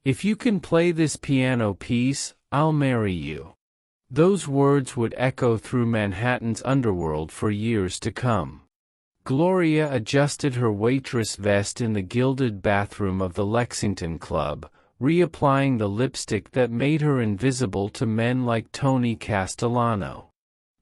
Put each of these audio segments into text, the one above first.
If you can play this piano piece, I'll marry you. Those words would echo through Manhattan's underworld for years to come. Gloria adjusted her waitress vest in the gilded bathroom of the Lexington Club, reapplying the lipstick that made her invisible to men like Tony Castellano.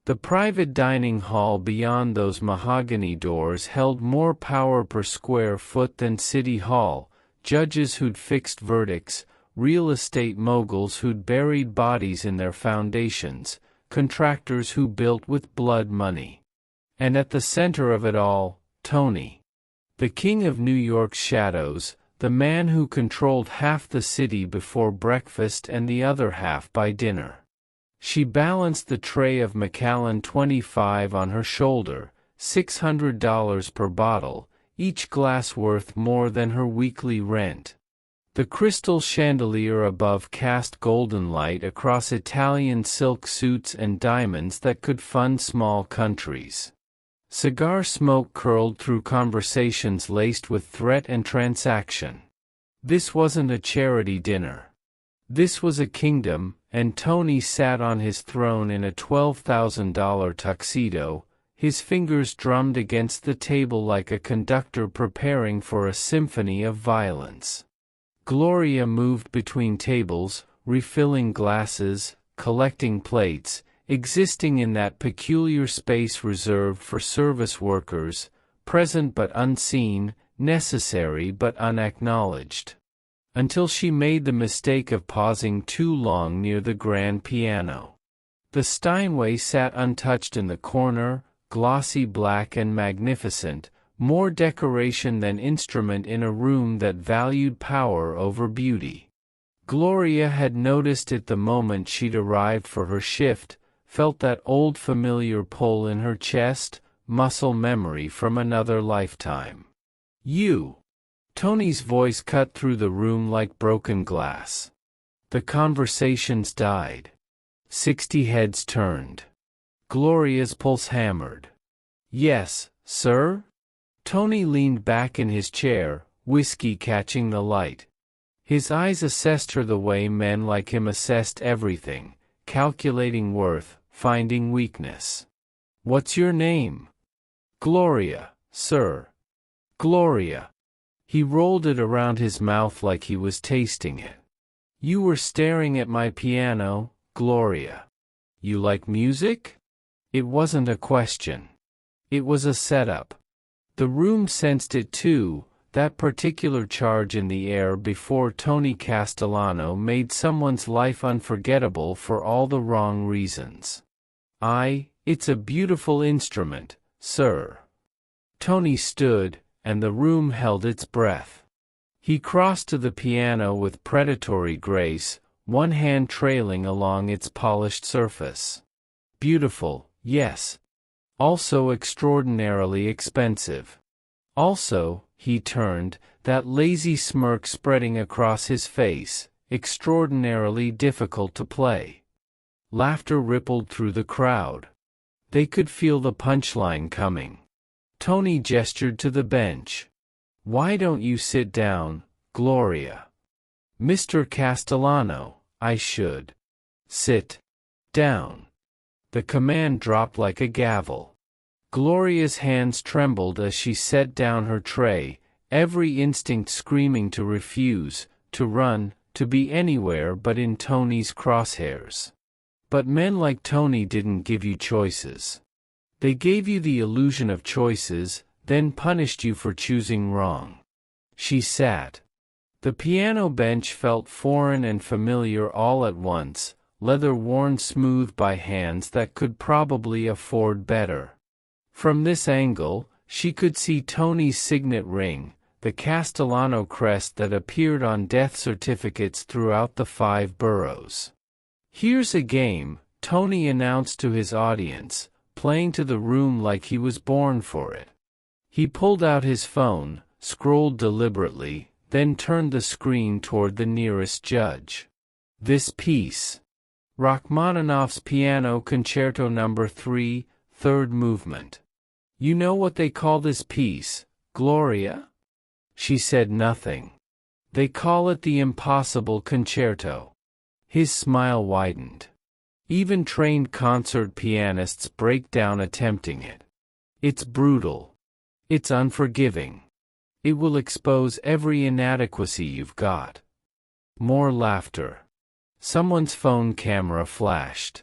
The private dining hall beyond those mahogany doors held more power per square foot than City Hall, judges who'd fixed verdicts, real estate moguls who'd buried bodies in their foundations, contractors who built with blood money. And at the center of it all, Tony. The king of New York's shadows, the man who controlled half the city before breakfast and the other half by dinner. She balanced the tray of Macallan 25 on her shoulder, $600 per bottle, each glass worth more than her weekly rent. The crystal chandelier above cast golden light across Italian silk suits and diamonds that could fund small countries. Cigar smoke curled through conversations laced with threat and transaction. This wasn't a charity dinner. This was a kingdom, and Tony sat on his throne in a $12,000 tuxedo, his fingers drummed against the table like a conductor preparing for a symphony of violence. Gloria moved between tables, refilling glasses, collecting plates, existing in that peculiar space reserved for service workers, present but unseen, necessary but unacknowledged. Until she made the mistake of pausing too long near the grand piano. The Steinway sat untouched in the corner, glossy black and magnificent, more decoration than instrument in a room that valued power over beauty. Gloria had noticed it the moment she'd arrived for her shift, felt that old familiar pull in her chest, muscle memory from another lifetime. You. Tony's voice cut through the room like broken glass. The conversations died. 60 heads turned. Gloria's pulse hammered. Yes, sir? Tony leaned back in his chair, whiskey catching the light. His eyes assessed her the way men like him assessed everything, calculating worth, finding weakness. What's your name? Gloria, sir. Gloria. He rolled it around his mouth like he was tasting it. You were staring at my piano, Gloria. You like music? It wasn't a question. It was a setup. The room sensed it too, that particular charge in the air before Tony Castellano made someone's life unforgettable for all the wrong reasons. It's a beautiful instrument, sir. Tony stood, and the room held its breath. He crossed to the piano with predatory grace, one hand trailing along its polished surface. Beautiful, yes. Also extraordinarily expensive. Also, he turned, that lazy smirk spreading across his face, extraordinarily difficult to play. Laughter rippled through the crowd. They could feel the punchline coming. Tony gestured to the bench. Why don't you sit down, Gloria? Mr. Castellano, I should. Sit down. The command dropped like a gavel. Gloria's hands trembled as she set down her tray, every instinct screaming to refuse, to run, to be anywhere but in Tony's crosshairs. But men like Tony didn't give you choices. They gave you the illusion of choices, then punished you for choosing wrong. She sat. The piano bench felt foreign and familiar all at once, leather worn smooth by hands that could probably afford better. From this angle, she could see Tony's signet ring, the Castellano crest that appeared on death certificates throughout the 5 boroughs. Here's a game, Tony announced to his audience, playing to the room like he was born for it. He pulled out his phone, scrolled deliberately, then turned the screen toward the nearest judge. This piece. Rachmaninoff's Piano Concerto No. 3, third movement. You know what they call this piece, Gloria? She said nothing. They call it the impossible concerto. His smile widened. Even trained concert pianists break down attempting it. It's brutal. It's unforgiving. It will expose every inadequacy you've got. More laughter. Someone's phone camera flashed.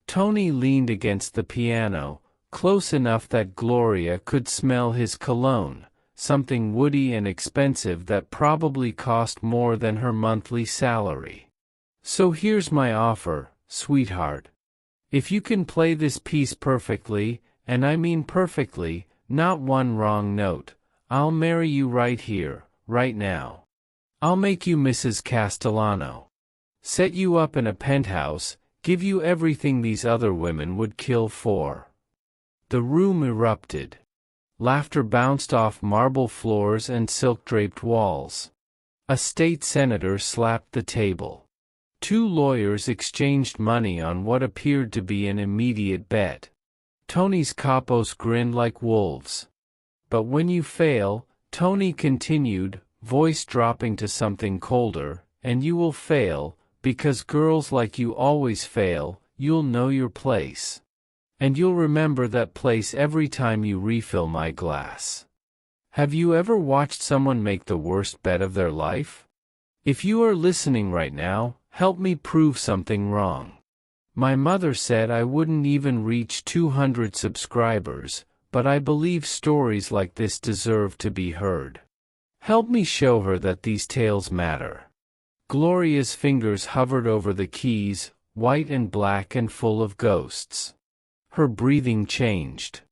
Tony leaned against the piano, close enough that Gloria could smell his cologne, something woody and expensive that probably cost more than her monthly salary. So here's my offer, sweetheart. If you can play this piece perfectly, and I mean perfectly, not one wrong note, I'll marry you right here, right now. I'll make you Mrs. Castellano. Set you up in a penthouse, give you everything these other women would kill for. The room erupted. Laughter bounced off marble floors and silk-draped walls. A state senator slapped the table. Two lawyers exchanged money on what appeared to be an immediate bet. Tony's capos grinned like wolves. But when you fail, Tony continued, voice dropping to something colder, and you will fail, because girls like you always fail, you'll know your place. And you'll remember that place every time you refill my glass. Have you ever watched someone make the worst bet of their life? If you are listening right now, help me prove something wrong. My mother said I wouldn't even reach 200 subscribers, but I believe stories like this deserve to be heard. Help me show her that these tales matter. Gloria's fingers hovered over the keys, white and black and full of ghosts. Her breathing changed.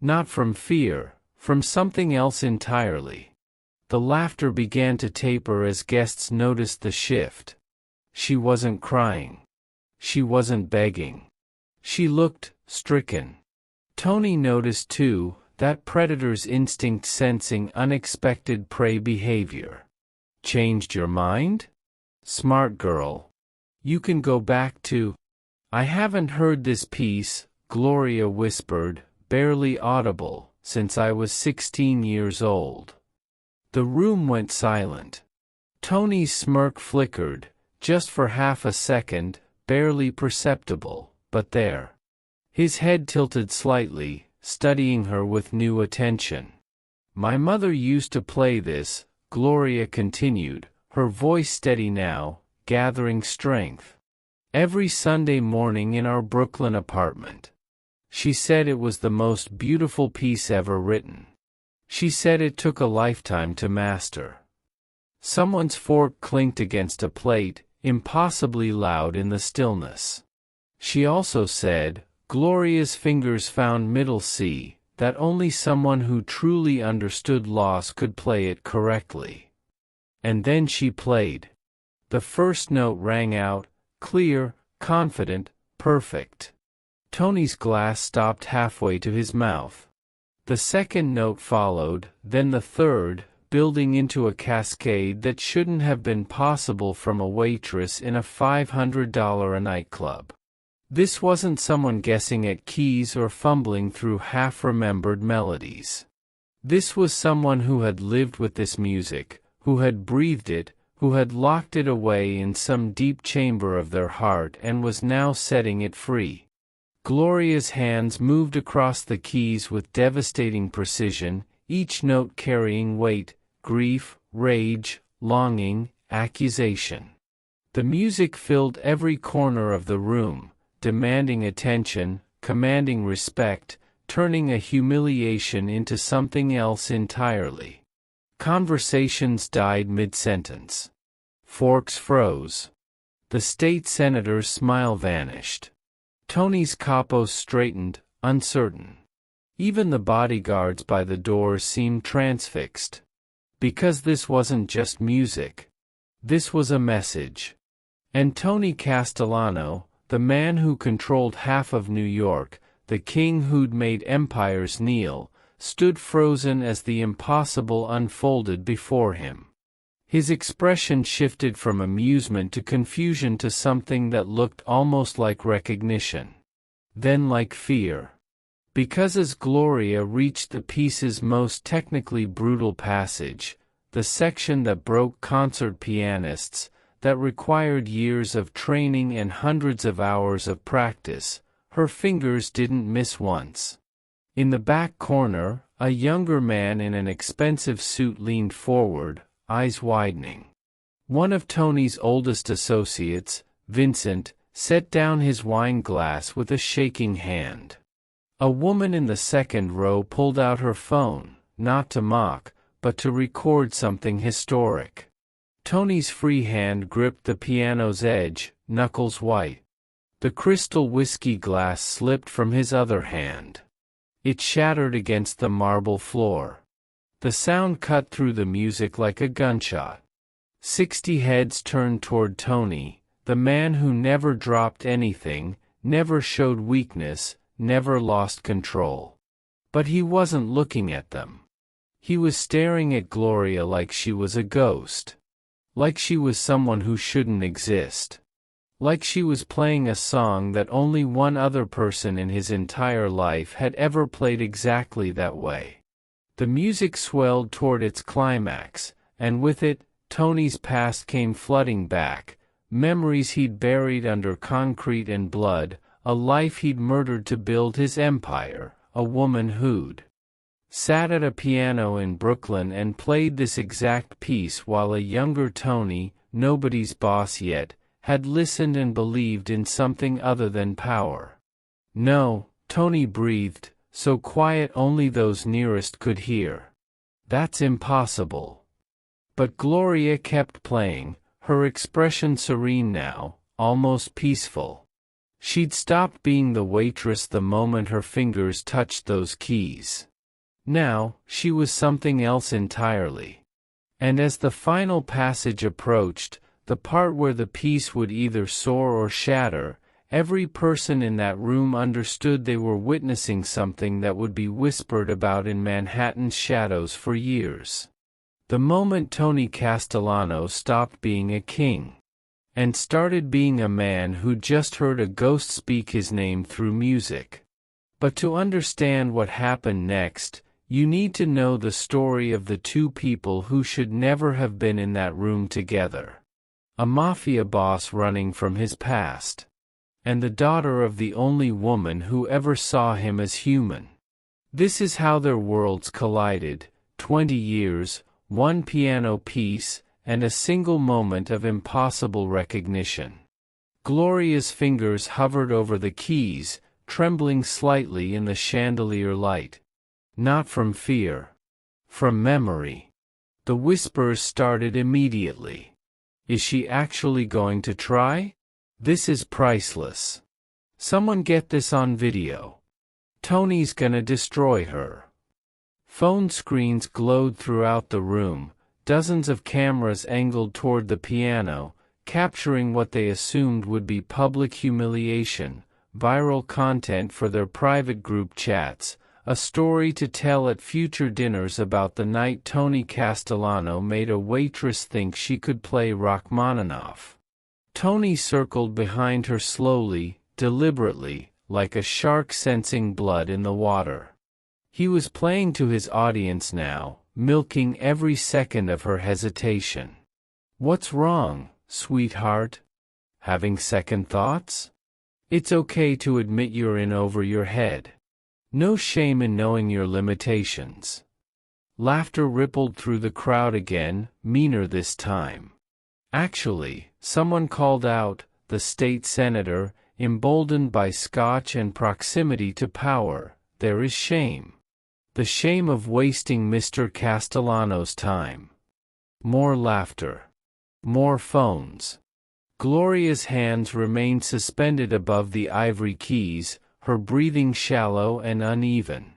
Not from fear, from something else entirely. The laughter began to taper as guests noticed the shift. She wasn't crying. She wasn't begging. She looked stricken. Tony noticed too, that predator's instinct sensing unexpected prey behavior. Changed your mind? Smart girl. You can go back to... I haven't heard this piece, Gloria whispered, barely audible, since I was 16 years old. The room went silent. Tony's smirk flickered, just for half a second, barely perceptible, but there. His head tilted slightly, studying her with new attention. My mother used to play this, Gloria continued, her voice steady now, gathering strength. Every Sunday morning in our Brooklyn apartment. She said it was the most beautiful piece ever written. She said it took a lifetime to master. Someone's fork clinked against a plate, impossibly loud in the stillness. She also said, Gloria's fingers found middle C, that only someone who truly understood loss could play it correctly. And then she played. The first note rang out, clear, confident, perfect. Tony's glass stopped halfway to his mouth. The second note followed, then the third, building into a cascade that shouldn't have been possible from a waitress in a $500 a night club. This wasn't someone guessing at keys or fumbling through half-remembered melodies. This was someone who had lived with this music, who had breathed it, who had locked it away in some deep chamber of their heart and was now setting it free. Gloria's hands moved across the keys with devastating precision, each note carrying weight, grief, rage, longing, accusation. The music filled every corner of the room, demanding attention, commanding respect, turning a humiliation into something else entirely. Conversations died mid-sentence. Forks froze. The state senator's smile vanished. Tony's capos straightened, uncertain. Even the bodyguards by the doors seemed transfixed. Because this wasn't just music. This was a message. And Tony Castellano, the man who controlled half of New York, the king who'd made empires kneel, stood frozen as the impossible unfolded before him. His expression shifted from amusement to confusion to something that looked almost like recognition. Then like fear. Because as Gloria reached the piece's most technically brutal passage, the section that broke concert pianists, that required years of training and hundreds of hours of practice. Her fingers didn't miss once. In the back corner, a younger man in an expensive suit leaned forward, eyes widening. One of Tony's oldest associates, Vincent, set down his wine glass with a shaking hand. A woman in the second row pulled out her phone, not to mock, but to record something historic. Tony's free hand gripped the piano's edge, knuckles white. The crystal whiskey glass slipped from his other hand. It shattered against the marble floor. The sound cut through the music like a gunshot. 60 heads turned toward Tony, the man who never dropped anything, never showed weakness, never lost control. But he wasn't looking at them. He was staring at Gloria like she was a ghost. Like she was someone who shouldn't exist. Like she was playing a song that only one other person in his entire life had ever played exactly that way. The music swelled toward its climax, and with it, Tony's past came flooding back, memories he'd buried under concrete and blood, a life he'd murdered to build his empire, a woman who'd sat at a piano in Brooklyn and played this exact piece while a younger Tony, nobody's boss yet, had listened and believed in something other than power. No, Tony breathed, so quiet only those nearest could hear. That's impossible. But Gloria kept playing, her expression serene now, almost peaceful. She'd stopped being the waitress the moment her fingers touched those keys. Now, she was something else entirely. And as the final passage approached, the part where the piece would either soar or shatter, every person in that room understood they were witnessing something that would be whispered about in Manhattan's shadows for years. The moment Tony Castellano stopped being a king and started being a man who just heard a ghost speak his name through music. But to understand what happened next, you need to know the story of the two people who should never have been in that room together. A mafia boss running from his past. And the daughter of the only woman who ever saw him as human. This is how their worlds collided, 20 years, one piano piece, and a single moment of impossible recognition. Gloria's fingers hovered over the keys, trembling slightly in the chandelier light. Not from fear. From memory. The whispers started immediately. Is she actually going to try? This is priceless. Someone get this on video. Tony's gonna destroy her. Phone screens glowed throughout the room, dozens of cameras angled toward the piano, capturing what they assumed would be public humiliation, viral content for their private group chats, a story to tell at future dinners about the night Tony Castellano made a waitress think she could play Rachmaninoff. Tony circled behind her slowly, deliberately, like a shark sensing blood in the water. He was playing to his audience now, milking every second of her hesitation. What's wrong, sweetheart? Having second thoughts? It's okay to admit you're in over your head. No shame in knowing your limitations. Laughter rippled through the crowd again, meaner this time. Actually, someone called out, the state senator, emboldened by scotch and proximity to power, there is shame. The shame of wasting Mr. Castellano's time. More laughter. More phones. Gloria's hands remained suspended above the ivory keys, her breathing shallow and uneven.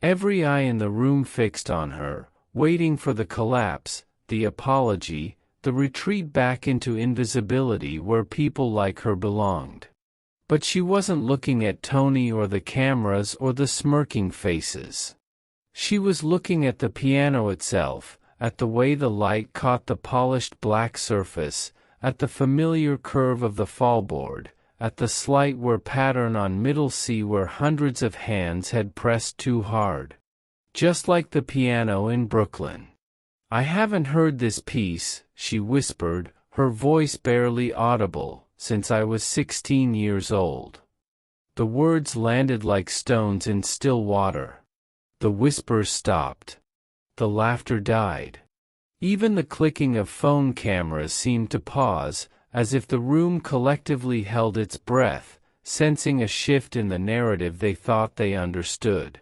Every eye in the room fixed on her, waiting for the collapse, the apology, the retreat back into invisibility where people like her belonged. But she wasn't looking at Tony or the cameras or the smirking faces. She was looking at the piano itself, at the way the light caught the polished black surface, at the familiar curve of the fallboard, at the slight wear pattern on middle C where hundreds of hands had pressed too hard. Just like the piano in Brooklyn. I haven't heard this piece, she whispered, her voice barely audible, since I was 16 years old. The words landed like stones in still water. The whispers stopped. The laughter died. Even the clicking of phone cameras seemed to pause, as if the room collectively held its breath, sensing a shift in the narrative they thought they understood.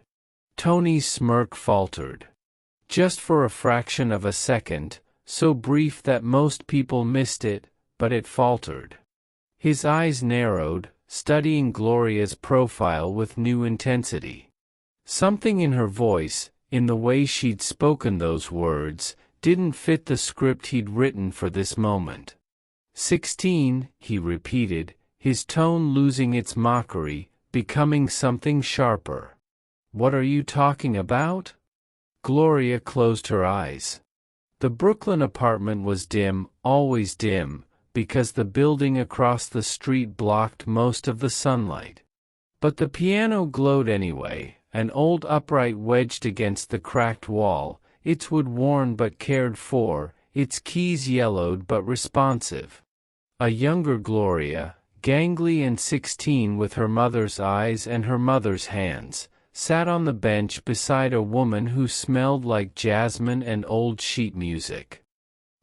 Tony's smirk faltered. Just for a fraction of a second, so brief that most people missed it, but it faltered. His eyes narrowed, studying Gloria's profile with new intensity. Something in her voice, in the way she'd spoken those words, didn't fit the script he'd written for this moment. 16, he repeated, his tone losing its mockery, becoming something sharper. What are you talking about? Gloria closed her eyes. The Brooklyn apartment was dim, always dim, because the building across the street blocked most of the sunlight. But the piano glowed anyway, an old upright wedged against the cracked wall, its wood worn but cared for, its keys yellowed but responsive. A younger Gloria, gangly and 16 with her mother's eyes and her mother's hands, sat on the bench beside a woman who smelled like jasmine and old sheet music.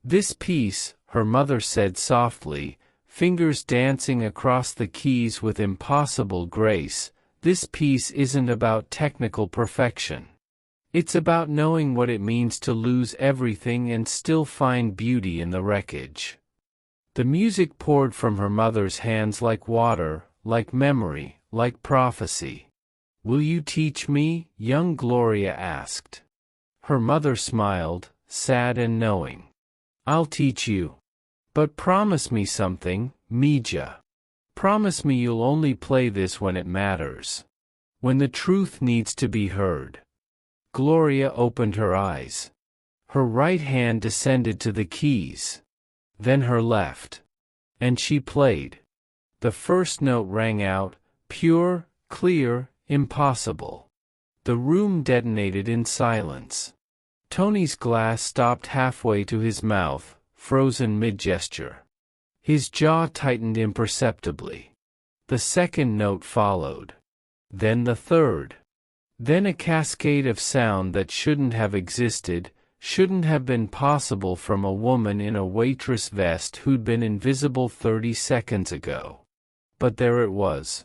This piece, her mother said softly, fingers dancing across the keys with impossible grace, this piece isn't about technical perfection. It's about knowing what it means to lose everything and still find beauty in the wreckage. The music poured from her mother's hands like water, like memory, like prophecy. Will you teach me? Young Gloria asked. Her mother smiled, sad and knowing. I'll teach you. But promise me something, Mija. Promise me you'll only play this when it matters. When the truth needs to be heard. Gloria opened her eyes. Her right hand descended to the keys. Then her left. And she played. The first note rang out, pure, clear, impossible. The room detonated in silence. Tony's glass stopped halfway to his mouth, frozen mid-gesture. His jaw tightened imperceptibly. The second note followed. Then the third. Then a cascade of sound that shouldn't have existed, shouldn't have been possible from a woman in a waitress vest who'd been invisible 30 seconds ago. But there it was.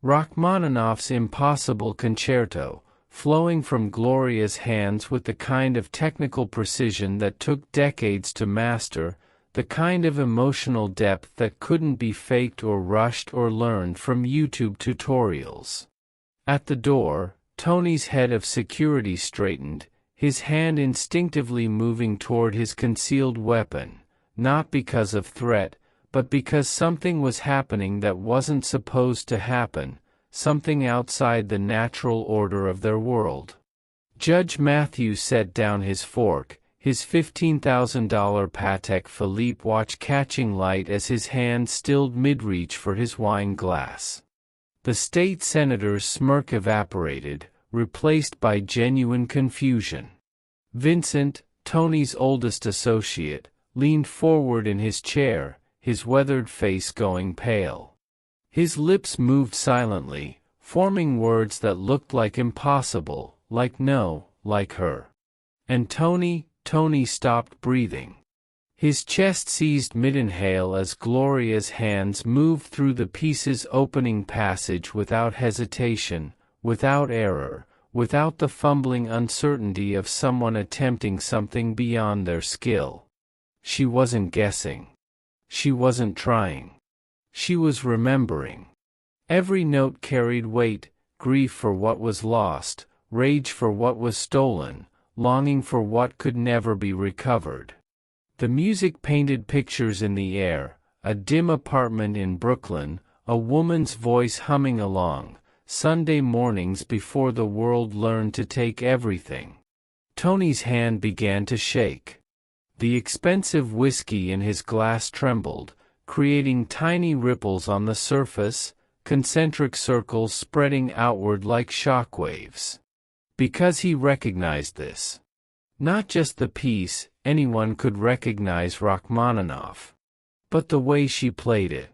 Rachmaninoff's Impossible Concerto, flowing from Gloria's hands with the kind of technical precision that took decades to master, the kind of emotional depth that couldn't be faked or rushed or learned from YouTube tutorials. At the door, Tony's head of security straightened, his hand instinctively moving toward his concealed weapon, not because of threat, but because something was happening that wasn't supposed to happen, something outside the natural order of their world. Judge Matthews set down his fork, his $15,000 Patek Philippe watch catching light as his hand stilled mid-reach for his wine glass. The state senator's smirk evaporated, replaced by genuine confusion. Vincent, Tony's oldest associate, leaned forward in his chair, his weathered face going pale. His lips moved silently, forming words that looked like impossible, like no, like her. And Tony stopped breathing. His chest seized mid-inhale as Gloria's hands moved through the piece's opening passage without hesitation, without error, without the fumbling uncertainty of someone attempting something beyond their skill. She wasn't guessing. She wasn't trying. She was remembering. Every note carried weight, grief for what was lost, rage for what was stolen, longing for what could never be recovered. The music painted pictures in the air, a dim apartment in Brooklyn, a woman's voice humming along, Sunday mornings before the world learned to take everything. Tony's hand began to shake. The expensive whiskey in his glass trembled, creating tiny ripples on the surface, concentric circles spreading outward like shockwaves. Because he recognized this. Not just the piece, anyone could recognize Rachmaninoff. But the way she played it.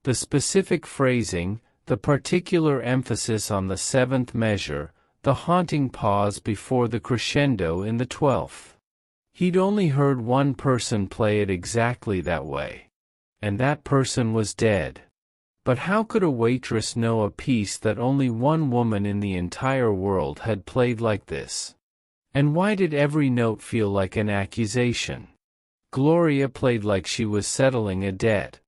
The specific phrasing, the particular emphasis on the seventh measure, the haunting pause before the crescendo in the 12th. He'd only heard one person play it exactly that way. And that person was dead. But how could a waitress know a piece that only one woman in the entire world had played like this? And why did every note feel like an accusation? Gloria played like she was settling a debt.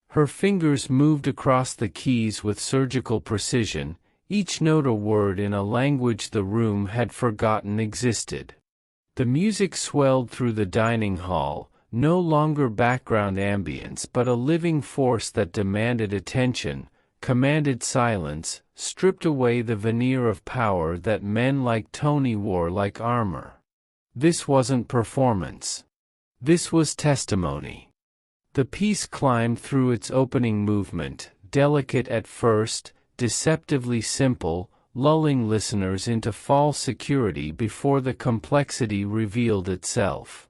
Her fingers moved across the keys with surgical precision, each note a word in a language the room had forgotten existed. The music swelled through the dining hall, no longer background ambience but a living force that demanded attention, commanded silence, stripped away the veneer of power that men like Tony wore like armor. This wasn't performance. This was testimony. The piece climbed through its opening movement, delicate at first, deceptively simple, lulling listeners into false security before the complexity revealed itself.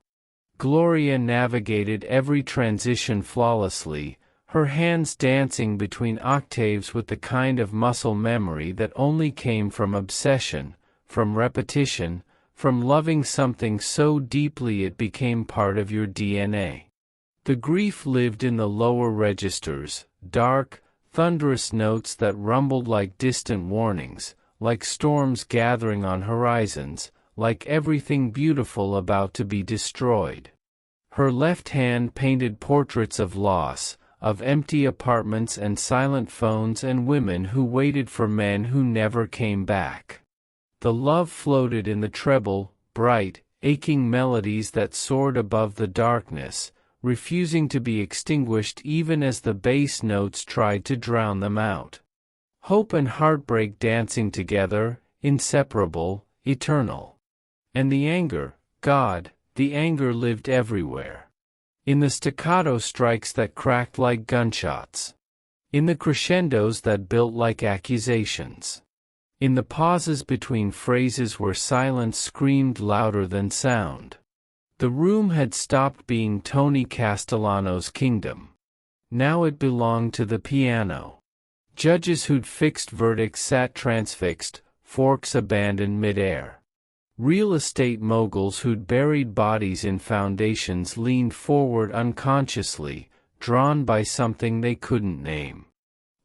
Gloria navigated every transition flawlessly, her hands dancing between octaves with the kind of muscle memory that only came from obsession, from repetition, from loving something so deeply it became part of your DNA. The grief lived in the lower registers, dark, thunderous notes that rumbled like distant warnings, like storms gathering on horizons, like everything beautiful about to be destroyed. Her left hand painted portraits of loss, of empty apartments and silent phones and women who waited for men who never came back. The love floated in the treble, bright, aching melodies that soared above the darkness, refusing to be extinguished even as the bass notes tried to drown them out. Hope and heartbreak dancing together, inseparable, eternal. And the anger, God, the anger lived everywhere. In the staccato strikes that cracked like gunshots. In the crescendos that built like accusations. In the pauses between phrases where silence screamed louder than sound. The room had stopped being Tony Castellano's kingdom. Now it belonged to the piano. Judges who'd fixed verdicts sat transfixed, forks abandoned midair. Real estate moguls who'd buried bodies in foundations leaned forward unconsciously, drawn by something they couldn't name.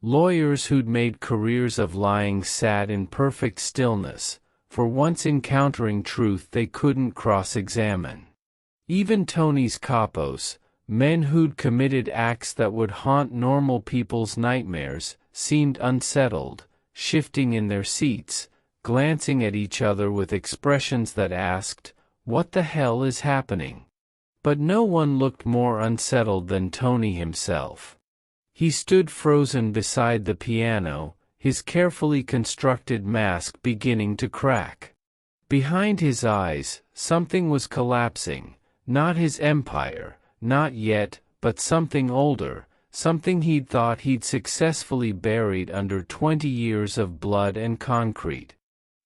Lawyers who'd made careers of lying sat in perfect stillness, for once encountering truth they couldn't cross-examine. Even Tony's capos, men who'd committed acts that would haunt normal people's nightmares, seemed unsettled, shifting in their seats, glancing at each other with expressions that asked, "What the hell is happening?" But no one looked more unsettled than Tony himself. He stood frozen beside the piano, his carefully constructed mask beginning to crack. Behind his eyes, something was collapsing. Not his empire, not yet, but something older, something he'd thought he'd successfully buried under 20 years of blood and concrete.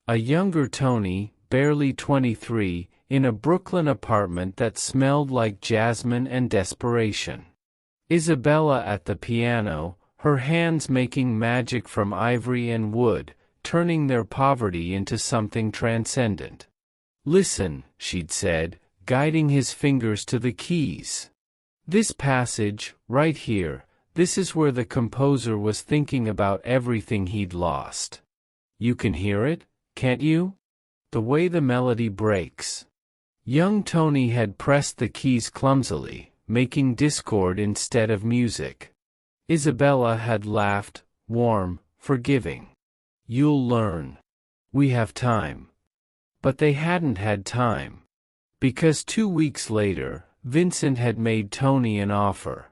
A younger Tony, barely 23, in a Brooklyn apartment that smelled like jasmine and desperation. Isabella at the piano, her hands making magic from ivory and wood, turning their poverty into something transcendent. "Listen," she'd said, guiding his fingers to the keys. This passage, right here, this is where the composer was thinking about everything he'd lost. You can hear it, can't you? The way the melody breaks. Young Tony had pressed the keys clumsily, making discord instead of music. Isabella had laughed, warm, forgiving. "You'll learn. We have time." But they hadn't had time. Because 2 weeks later, Vincent had made Tony an offer.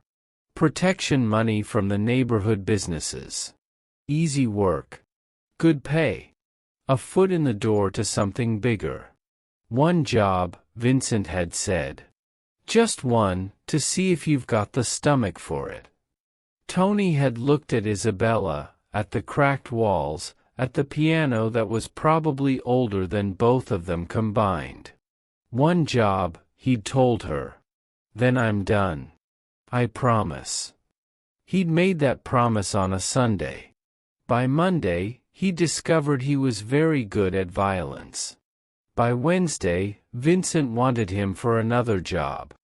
Protection money from the neighborhood businesses. Easy work. Good pay. A foot in the door to something bigger. One job, Vincent had said. Just one, to see if you've got the stomach for it. Tony had looked at Isabella, at the cracked walls, at the piano that was probably older than both of them combined. "One job," he'd told her. "Then I'm done. I promise." He'd made that promise on a Sunday. By Monday, he discovered he was very good at violence. By Wednesday, Vincent wanted him for another job.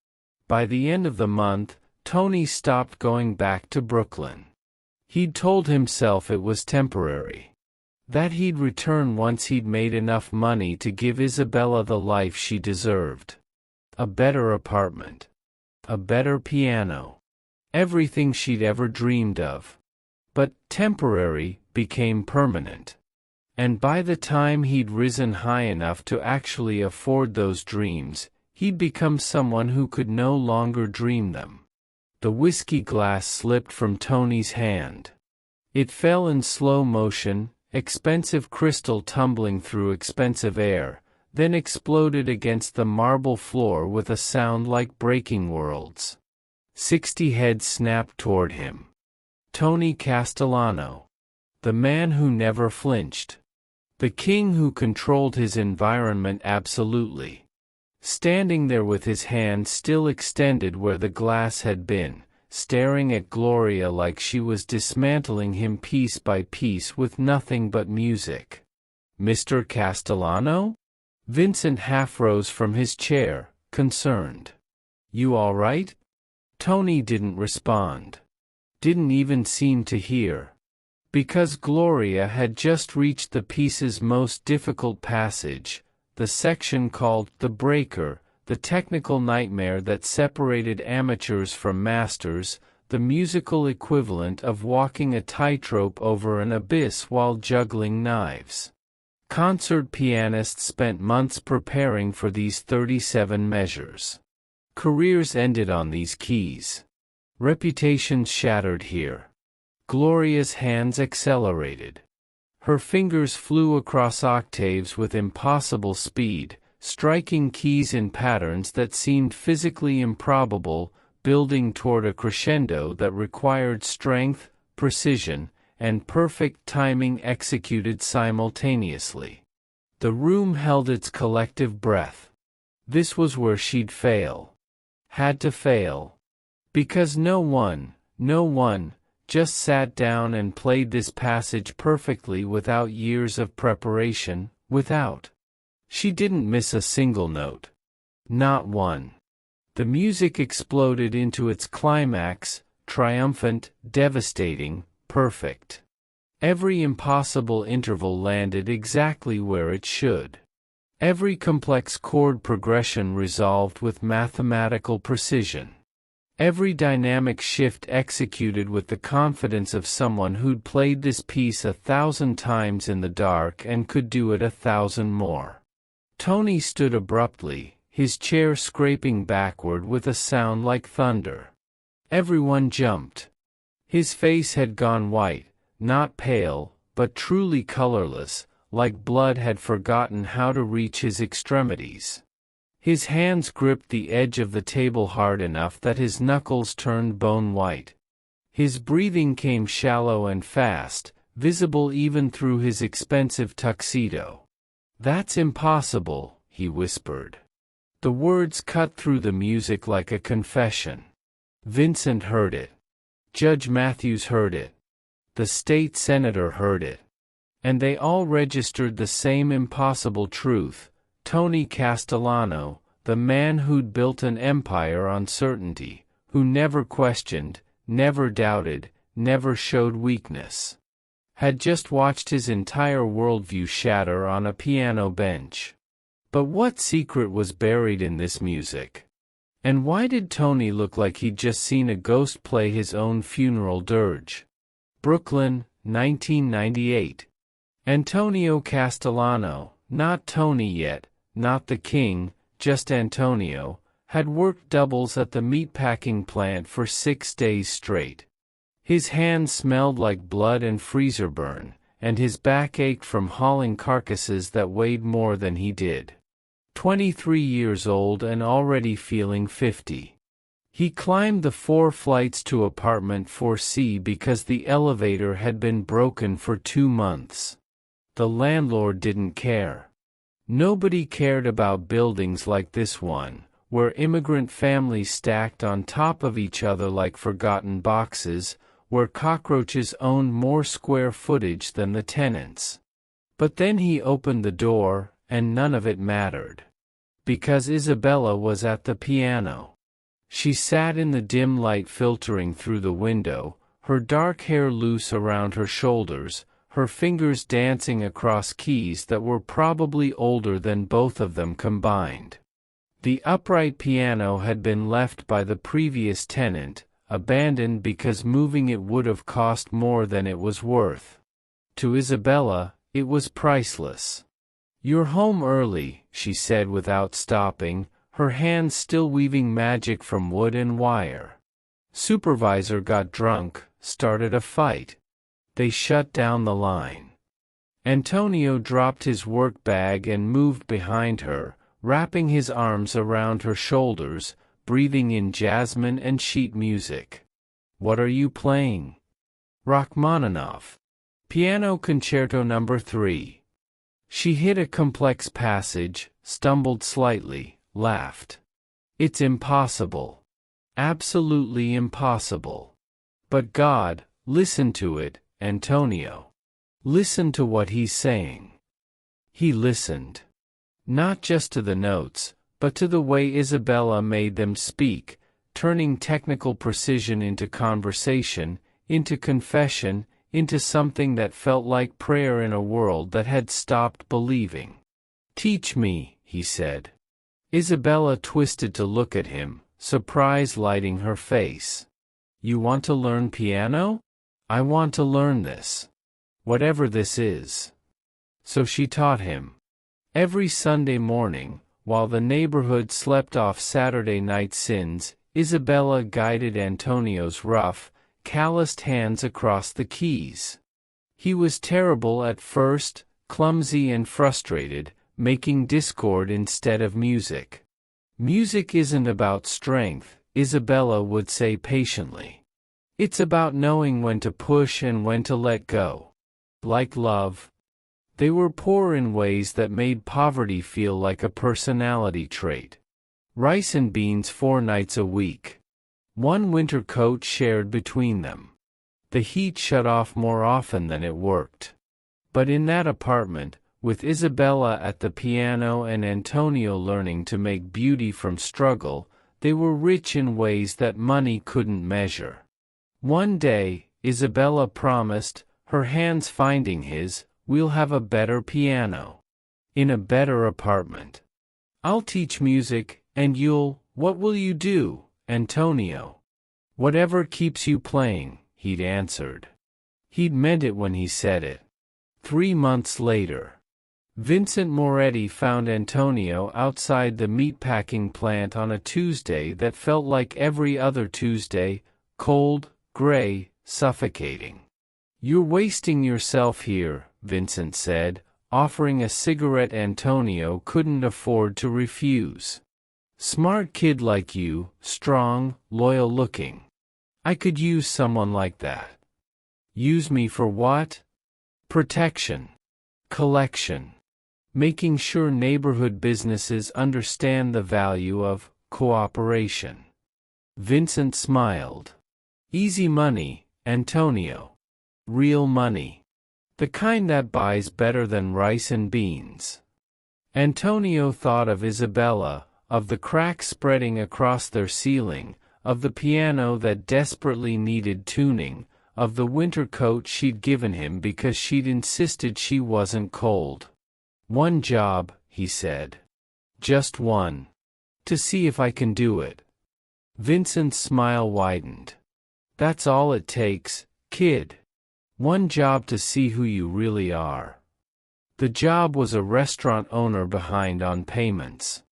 By the end of the month, Tony stopped going back to Brooklyn. He'd told himself it was temporary. That he'd return once he'd made enough money to give Isabella the life she deserved. A better apartment. A better piano. Everything she'd ever dreamed of. But temporary became permanent. And by the time he'd risen high enough to actually afford those dreams, he'd become someone who could no longer dream them. The whiskey glass slipped from Tony's hand. It fell in slow motion, expensive crystal tumbling through expensive air, then exploded against the marble floor with a sound like breaking worlds. 60 heads snapped toward him. Tony Castellano. The man who never flinched. The king who controlled his environment absolutely. Standing there with his hand still extended where the glass had been, staring at Gloria like she was dismantling him piece by piece with nothing but music. "Mr. Castellano?" Vincent half rose from his chair, concerned. "You all right?" Tony didn't respond. Didn't even seem to hear. Because Gloria had just reached the piece's most difficult passage, the section called The Breaker, the technical nightmare that separated amateurs from masters, the musical equivalent of walking a tightrope over an abyss while juggling knives. Concert pianists spent months preparing for these 37 measures. Careers ended on these keys. Reputations shattered here. Gloria's hands accelerated. Her fingers flew across octaves with impossible speed, striking keys in patterns that seemed physically improbable, building toward a crescendo that required strength, precision, and perfect timing executed simultaneously. The room held its collective breath. This was where she'd fail. Had to fail. Because no one, just sat down and played this passage perfectly without years of preparation, without. She didn't miss a single note. Not one. The music exploded into its climax, triumphant, devastating, perfect. Every impossible interval landed exactly where it should. Every complex chord progression resolved with mathematical precision. Every dynamic shift executed with the confidence of someone who'd played this piece 1,000 times in the dark and could do it 1,000 more. Tony stood abruptly, his chair scraping backward with a sound like thunder. Everyone jumped. His face had gone white, not pale, but truly colorless, like blood had forgotten how to reach his extremities. His hands gripped the edge of the table hard enough that his knuckles turned bone white. His breathing came shallow and fast, visible even through his expensive tuxedo. "That's impossible," he whispered. The words cut through the music like a confession. Vincent heard it. Judge Matthews heard it. The state senator heard it. And they all registered the same impossible truth. Tony Castellano, the man who'd built an empire on certainty, who never questioned, never doubted, never showed weakness, had just watched his entire worldview shatter on a piano bench. But what secret was buried in this music? And why did Tony look like he'd just seen a ghost play his own funeral dirge? Brooklyn, 1998. Antonio Castellano, not Tony yet, not the king, just Antonio, had worked doubles at the meatpacking plant for 6 days straight. His hands smelled like blood and freezer burn, and his back ached from hauling carcasses that weighed more than he did. 23 years old and already feeling 50. He climbed the 4 flights to apartment 4C because the elevator had been broken for 2 months. The landlord didn't care. Nobody cared about buildings like this one, where immigrant families stacked on top of each other like forgotten boxes, where cockroaches owned more square footage than the tenants. But then he opened the door, and none of it mattered. Because Isabella was at the piano. She sat in the dim light filtering through the window, her dark hair loose around her shoulders, her fingers dancing across keys that were probably older than both of them combined. The upright piano had been left by the previous tenant, abandoned because moving it would have cost more than it was worth. To Isabella, it was priceless. "You're home early," she said without stopping, her hands still weaving magic from wood and wire. "Supervisor got drunk, started a fight. They shut down the line." Antonio dropped his work bag and moved behind her, wrapping his arms around her shoulders, breathing in jasmine and sheet music. "What are you playing?" "Rachmaninoff. Piano Concerto No. 3. She hit a complex passage, stumbled slightly, laughed. "It's impossible. Absolutely impossible. But God, listen to it, Antonio. Listen to what he's saying." He listened. Not just to the notes, but to the way Isabella made them speak, turning technical precision into conversation, into confession, into something that felt like prayer in a world that had stopped believing. "Teach me," he said. Isabella twisted to look at him, surprise lighting her face. "You want to learn piano?" "I want to learn this. Whatever this is." So she taught him. Every Sunday morning, while the neighborhood slept off Saturday night sins, Isabella guided Antonio's rough, calloused hands across the keys. He was terrible at first, clumsy and frustrated, making discord instead of music. "Music isn't about strength," Isabella would say patiently. "It's about knowing when to push and when to let go. Like love." They were poor in ways that made poverty feel like a personality trait. Rice and beans 4 nights a week. One winter coat shared between them. The heat shut off more often than it worked. But in that apartment, with Isabella at the piano and Antonio learning to make beauty from struggle, they were rich in ways that money couldn't measure. One day, Isabella promised, her hands finding his, "We'll have a better piano. In a better apartment. I'll teach music, and what will you do, Antonio?" "Whatever keeps you playing," he'd answered. He'd meant it when he said it. 3 months later, Vincent Moretti found Antonio outside the meatpacking plant on a Tuesday that felt like every other Tuesday, cold, gray, suffocating. "You're wasting yourself here," Vincent said, offering a cigarette Antonio couldn't afford to refuse. "Smart kid like you, strong, loyal looking. I could use someone like that." "Use me for what?" "Protection. Collection. Making sure neighborhood businesses understand the value of cooperation." Vincent smiled. "Easy money, Antonio. Real money. The kind that buys better than rice and beans." Antonio thought of Isabella, of the cracks spreading across their ceiling, of the piano that desperately needed tuning, of the winter coat she'd given him because she'd insisted she wasn't cold. "One job," he said. "Just one. To see if I can do it." Vincent's smile widened. "That's all it takes, kid. One job to see who you really are." The job was a restaurant owner behind on payments.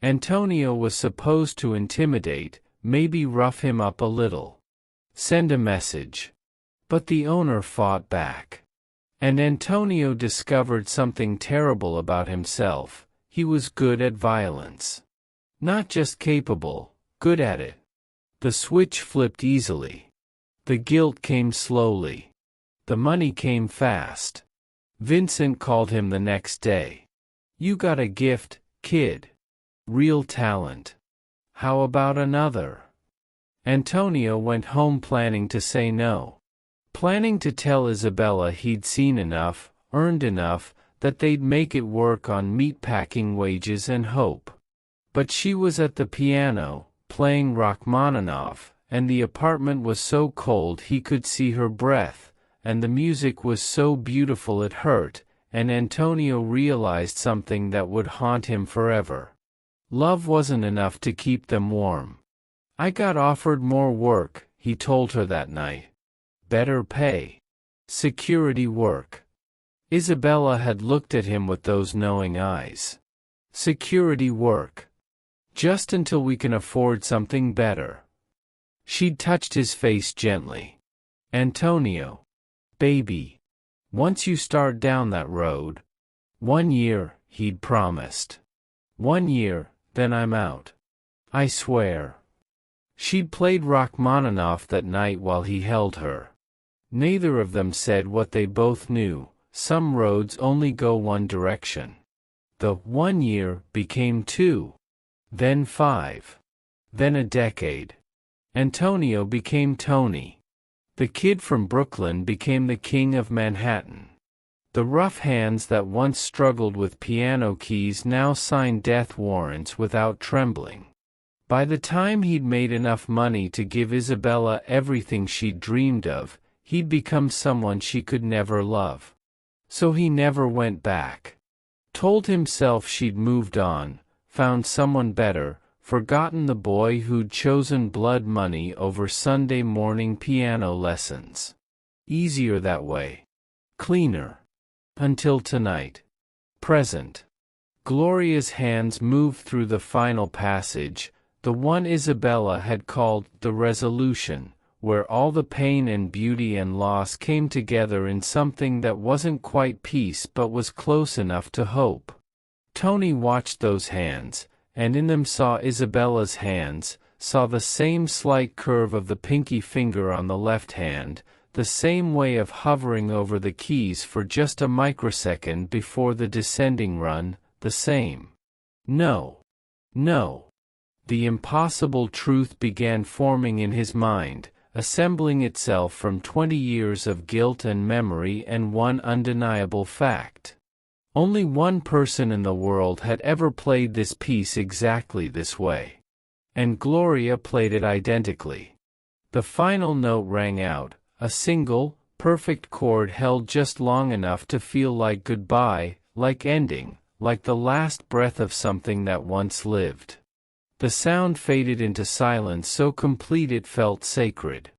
Antonio was supposed to intimidate, maybe rough him up a little. Send a message. But the owner fought back. And Antonio discovered something terrible about himself: he was good at violence. Not just capable, good at it. The switch flipped easily. The guilt came slowly. The money came fast. Vincent called him the next day. You got a gift, kid. Real talent. How about another? Antonio went home planning to say no. Planning to tell Isabella he'd seen enough, earned enough, that they'd make it work on meatpacking wages and hope. But she was at the piano, playing Rachmaninoff, and the apartment was so cold he could see her breath, and the music was so beautiful it hurt, and Antonio realized something that would haunt him forever. Love wasn't enough to keep them warm. I got offered more work, he told her that night. Better pay. Security work. Isabella had looked at him with those knowing eyes. Security work. Just until we can afford something better. She'd touched his face gently. Antonio. Baby. Once you start down that road. 1 year, he'd promised. 1 year, then I'm out. I swear. She'd played Rachmaninoff that night while he held her. Neither of them said what they both knew. Some roads only go one direction. The 1 year became 2. Then 5. Then a decade. Antonio became Tony. The kid from Brooklyn became the king of Manhattan. The rough hands that once struggled with piano keys now signed death warrants without trembling. By the time he'd made enough money to give Isabella everything she'd dreamed of, he'd become someone she could never love. So he never went back. Told himself she'd moved on, found someone better, forgotten the boy who'd chosen blood money over Sunday morning piano lessons. Easier that way. Cleaner. Until tonight. Present. Gloria's hands moved through the final passage, the one Isabella had called the resolution, where all the pain and beauty and loss came together in something that wasn't quite peace but was close enough to hope. Tony watched those hands, and in them saw Isabella's hands, saw the same slight curve of the pinky finger on the left hand, the same way of hovering over the keys for just a microsecond before the descending run, the same. No. No. The impossible truth began forming in his mind, assembling itself from 20 years of guilt and memory and one undeniable fact. Only one person in the world had ever played this piece exactly this way. And Gloria played it identically. The final note rang out, a single, perfect chord held just long enough to feel like goodbye, like ending, like the last breath of something that once lived. The sound faded into silence so complete it felt sacred.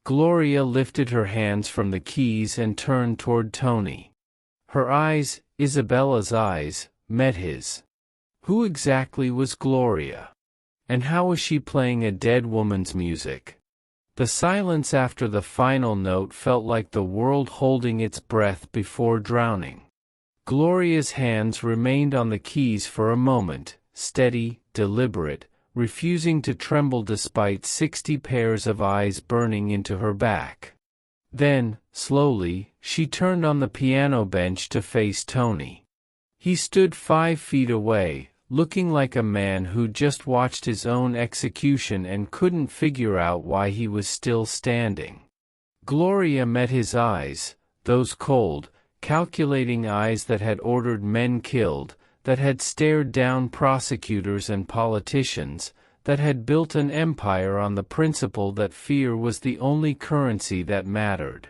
Gloria lifted her hands from the keys and turned toward Tony. Her eyes, Isabella's eyes, met his. Who exactly was Gloria? And how was she playing a dead woman's music? The silence after the final note felt like the world holding its breath before drowning. Gloria's hands remained on the keys for a moment, steady, deliberate, refusing to tremble despite 60 pairs of eyes burning into her back. Then, slowly, she turned on the piano bench to face Tony. He stood 5 feet away, looking like a man who'd just watched his own execution and couldn't figure out why he was still standing. Gloria met his eyes, those cold, calculating eyes that had ordered men killed, that had stared down prosecutors and politicians, that had built an empire on the principle that fear was the only currency that mattered.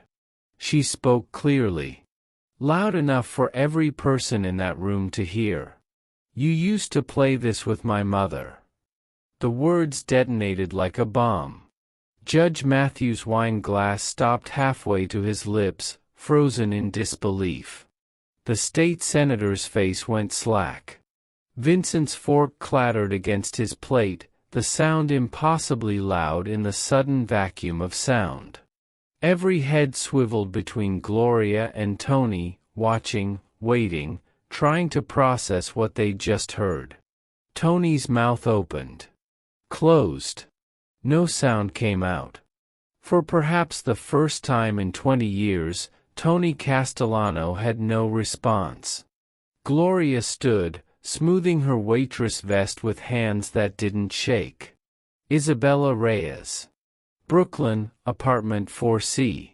She spoke clearly. Loud enough for every person in that room to hear. You used to play this with my mother. The words detonated like a bomb. Judge Matthew's wine glass stopped halfway to his lips, frozen in disbelief. The state senator's face went slack. Vincent's fork clattered against his plate, the sound impossibly loud in the sudden vacuum of sound. Every head swiveled between Gloria and Tony, watching, waiting, trying to process what they'd just heard. Tony's mouth opened. Closed. No sound came out. For perhaps the first time in 20 years, Tony Castellano had no response. Gloria stood, smoothing her waitress vest with hands that didn't shake. Isabella Reyes. Brooklyn, apartment 4C.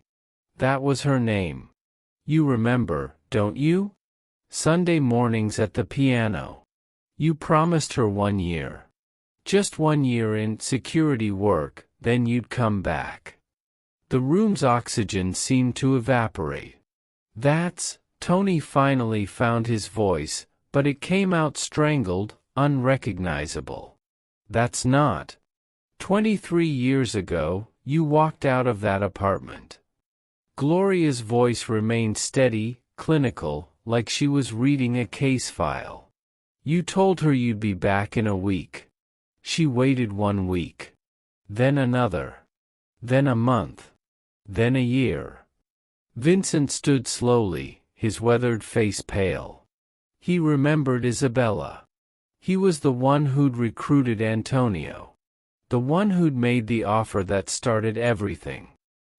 That was her name. You remember, don't you? Sunday mornings at the piano. You promised her 1 year. Just 1 year in security work, then you'd come back. The room's oxygen seemed to evaporate. Tony finally found his voice, but it came out strangled, unrecognizable. That's not. 23 years ago, you walked out of that apartment. Gloria's voice remained steady, clinical, like she was reading a case file. You told her you'd be back in a week. She waited 1 week. Then another. Then a month. Then a year. Vincent stood slowly, his weathered face pale. He remembered Isabella. He was the one who'd recruited Antonio. The one who'd made the offer that started everything.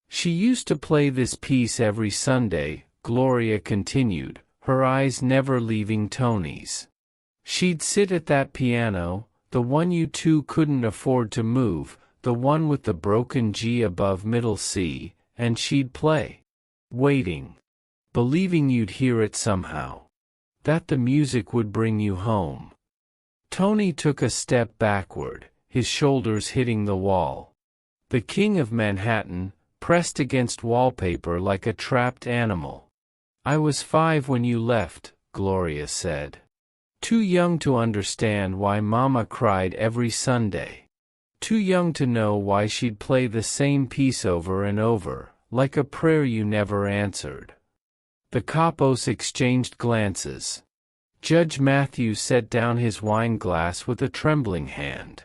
She used to play this piece every Sunday, Gloria continued, her eyes never leaving Tony's. She'd sit at that piano, the one you two couldn't afford to move, the one with the broken G above middle C, and she'd play. Waiting. Believing you'd hear it somehow. That the music would bring you home. Tony took a step backward, his shoulders hitting the wall. The king of Manhattan, pressed against wallpaper like a trapped animal. I was 5 when you left, Gloria said. Too young to understand why Mama cried every Sunday. Too young to know why she'd play the same piece over and over, like a prayer you never answered. The capos exchanged glances. Judge Matthews set down his wine glass with a trembling hand.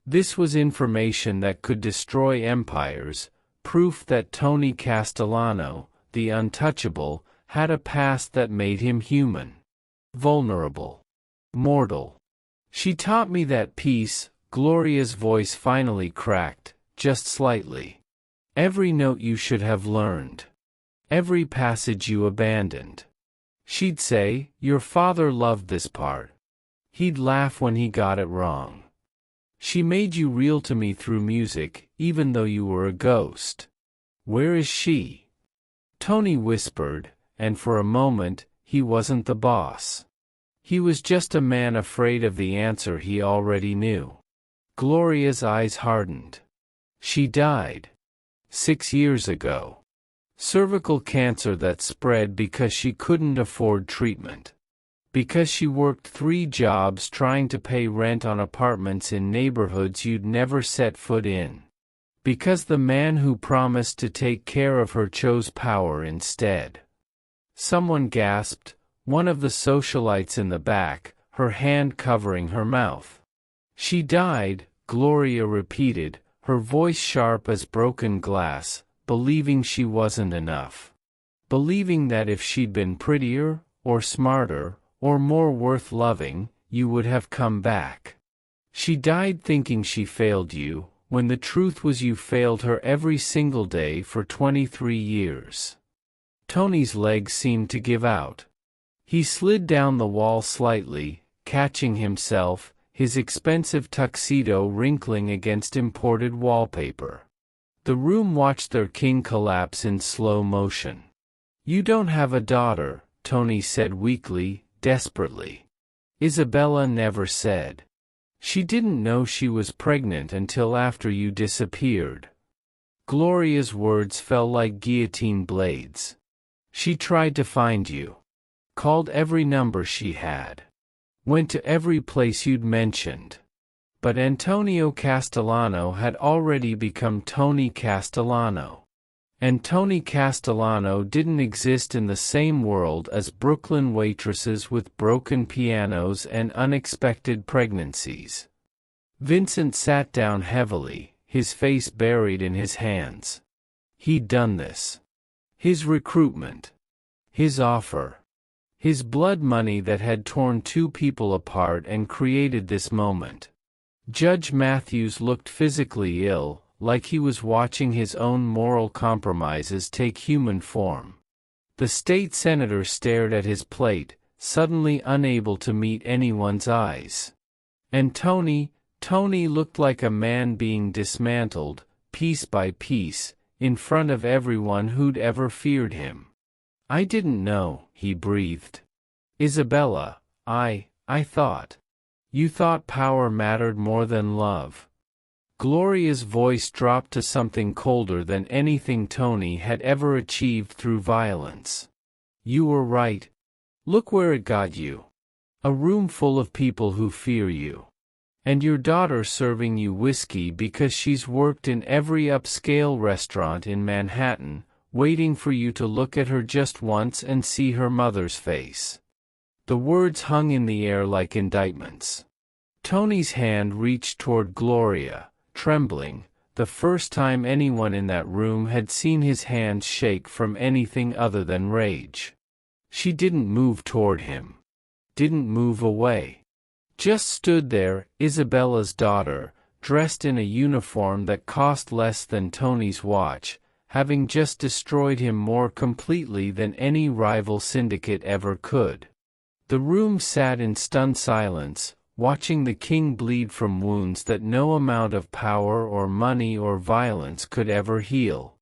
This was information that could destroy empires, proof that Tony Castellano, the untouchable, had a past that made him human. Vulnerable. Mortal. She taught me that piece, Gloria's voice finally cracked, just slightly. Every note you should have learned. Every passage you abandoned. She'd say, your father loved this part. He'd laugh when he got it wrong. She made you real to me through music, even though you were a ghost. Where is she? Tony whispered, and for a moment, he wasn't the boss. He was just a man afraid of the answer he already knew. Gloria's eyes hardened. She died. 6 years ago. Cervical cancer that spread because she couldn't afford treatment. Because she worked 3 jobs trying to pay rent on apartments in neighborhoods you'd never set foot in. Because the man who promised to take care of her chose power instead. Someone gasped, one of the socialites in the back, her hand covering her mouth. She died, Gloria repeated, her voice sharp as broken glass, believing she wasn't enough. Believing that if she'd been prettier, or smarter, or more worth loving, you would have come back. She died thinking she failed you, when the truth was you failed her every single day for 23 years. Tony's legs seemed to give out. He slid down the wall slightly, catching himself, his expensive tuxedo wrinkling against imported wallpaper. The room watched their king collapse in slow motion. You don't have a daughter, Tony said weakly, desperately. Isabella never said. She didn't know she was pregnant until after you disappeared. Gloria's words fell like guillotine blades. She tried to find you. Called every number she had. Went to every place you'd mentioned. But Antonio Castellano had already become Tony Castellano. And Tony Castellano didn't exist in the same world as Brooklyn waitresses with broken pianos and unexpected pregnancies. Vincent sat down heavily, his face buried in his hands. He'd done this. His recruitment. His offer. His blood money that had torn 2 people apart and created this moment. Judge Matthews looked physically ill, like he was watching his own moral compromises take human form. The state senator stared at his plate, suddenly unable to meet anyone's eyes. And Tony looked like a man being dismantled, piece by piece, in front of everyone who'd ever feared him. "I didn't know," he breathed. "Isabella, I thought. You thought power mattered more than love." Gloria's voice dropped to something colder than anything Tony had ever achieved through violence. "You were right. Look where it got you. A room full of people who fear you. And your daughter serving you whiskey because she's worked in every upscale restaurant in Manhattan, waiting for you to look at her just once and see her mother's face." The words hung in the air like indictments. Tony's hand reached toward Gloria, trembling, the first time anyone in that room had seen his hands shake from anything other than rage. She didn't move toward him. Didn't move away. Just stood there, Isabella's daughter, dressed in a uniform that cost less than Tony's watch, having just destroyed him more completely than any rival syndicate ever could. The room sat in stunned silence, watching the king bleed from wounds that no amount of power or money or violence could ever heal.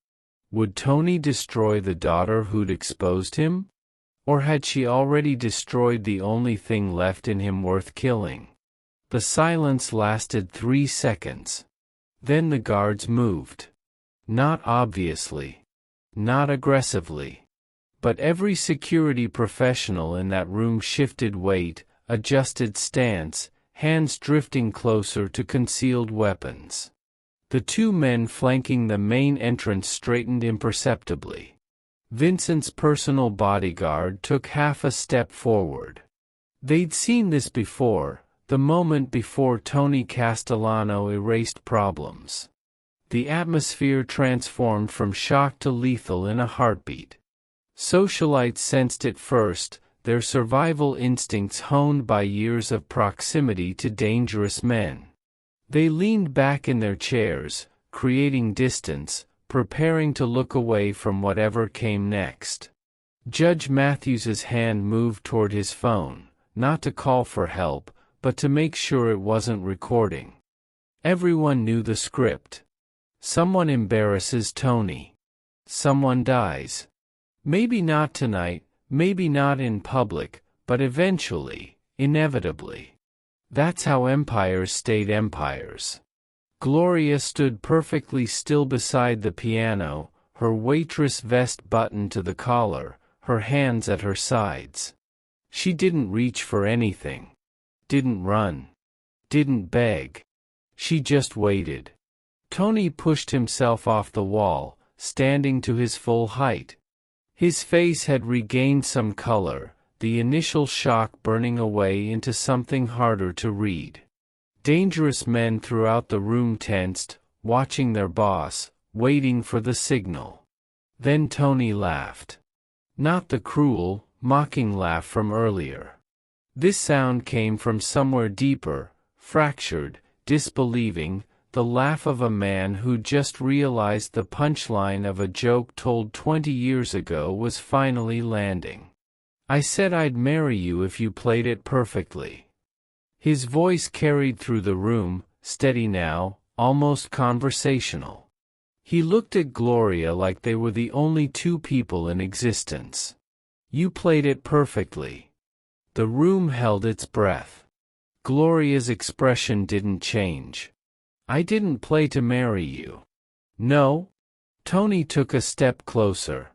Would Tony destroy the daughter who'd exposed him? Or had she already destroyed the only thing left in him worth killing? The silence lasted 3 seconds. Then the guards moved. Not obviously. Not aggressively. But every security professional in that room shifted weight, adjusted stance, hands drifting closer to concealed weapons. The 2 men flanking the main entrance straightened imperceptibly. Vincent's personal bodyguard took half a step forward. They'd seen this before, the moment before Tony Castellano erased problems. The atmosphere transformed from shock to lethal in a heartbeat. Socialites sensed it first, their survival instincts honed by years of proximity to dangerous men. They leaned back in their chairs, creating distance, preparing to look away from whatever came next. Judge Matthews's hand moved toward his phone, not to call for help, but to make sure it wasn't recording. Everyone knew the script. Someone embarrasses Tony. Someone dies. Maybe not tonight, maybe not in public, but eventually, inevitably. That's how empires stayed empires. Gloria stood perfectly still beside the piano, her waitress vest buttoned to the collar, her hands at her sides. She didn't reach for anything. Didn't run. Didn't beg. She just waited. Tony pushed himself off the wall, standing to his full height. His face had regained some color, the initial shock burning away into something harder to read. Dangerous men throughout the room tensed, watching their boss, waiting for the signal. Then Tony laughed. Not the cruel, mocking laugh from earlier. This sound came from somewhere deeper, fractured, disbelieving, the laugh of a man who just realized the punchline of a joke told 20 years ago was finally landing. "I said I'd marry you if you played it perfectly." His voice carried through the room, steady now, almost conversational. He looked at Gloria like they were the only 2 people in existence. "You played it perfectly." The room held its breath. Gloria's expression didn't change. "I didn't play to marry you." "No?" Tony took a step closer.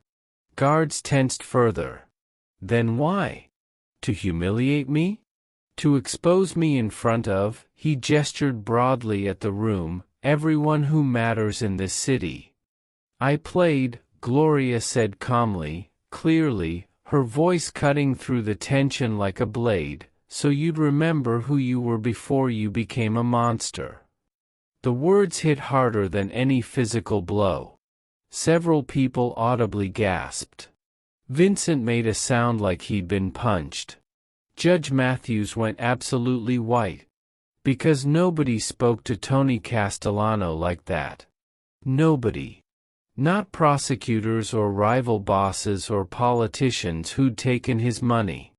Guards tensed further. "Then why? To humiliate me? To expose me in front of," he gestured broadly at the room, "everyone who matters in this city." "I played," Gloria said calmly, clearly, her voice cutting through the tension like a blade, "so you'd remember who you were before you became a monster." The words hit harder than any physical blow. Several people audibly gasped. Vincent made a sound like he'd been punched. Judge Matthews went absolutely white. Because nobody spoke to Tony Castellano like that. Nobody. Not prosecutors or rival bosses or politicians who'd taken his money.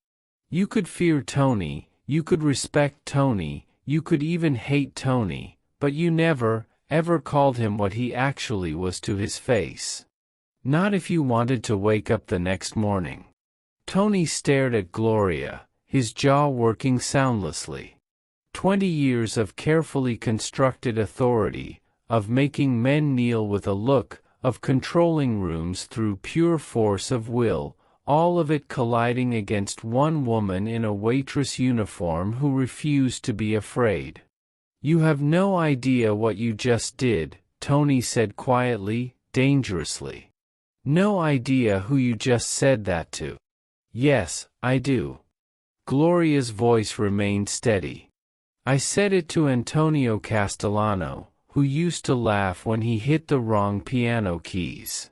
You could fear Tony, you could respect Tony, you could even hate Tony, but you never, ever called him what he actually was to his face. Not if you wanted to wake up the next morning. Tony stared at Gloria, his jaw working soundlessly. 20 years of carefully constructed authority, of making men kneel with a look, of controlling rooms through pure force of will, all of it colliding against one woman in a waitress uniform who refused to be afraid. You have no idea what you just did, Tony said quietly, dangerously. No idea who you just said that to. Yes, I do. Gloria's voice remained steady. I said it to Antonio Castellano, who used to laugh when he hit the wrong piano keys.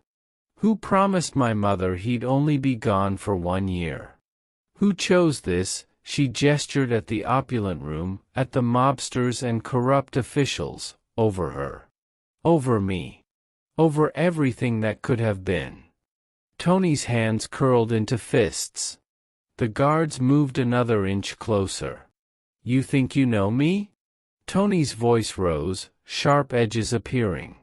Who promised my mother he'd only be gone for 1 year. Who chose this, she gestured at the opulent room, at the mobsters and corrupt officials, over her. Over me. Over everything that could have been. Tony's hands curled into fists. The guards moved another inch closer. You think you know me? Tony's voice rose, sharp edges appearing.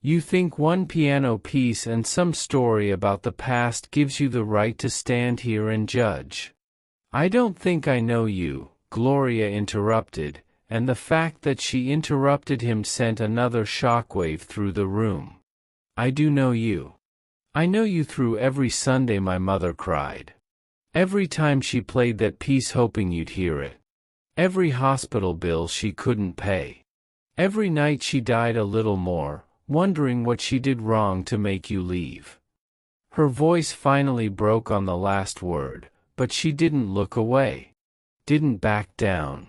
You think one piano piece and some story about the past gives you the right to stand here and judge? I don't think I know you, Gloria interrupted, and the fact that she interrupted him sent another shockwave through the room. I do know you. I know you through every Sunday my mother cried. Every time she played that piece hoping you'd hear it. Every hospital bill she couldn't pay. Every night she died a little more, wondering what she did wrong to make you leave. Her voice finally broke on the last word, but she didn't look away. Didn't back down.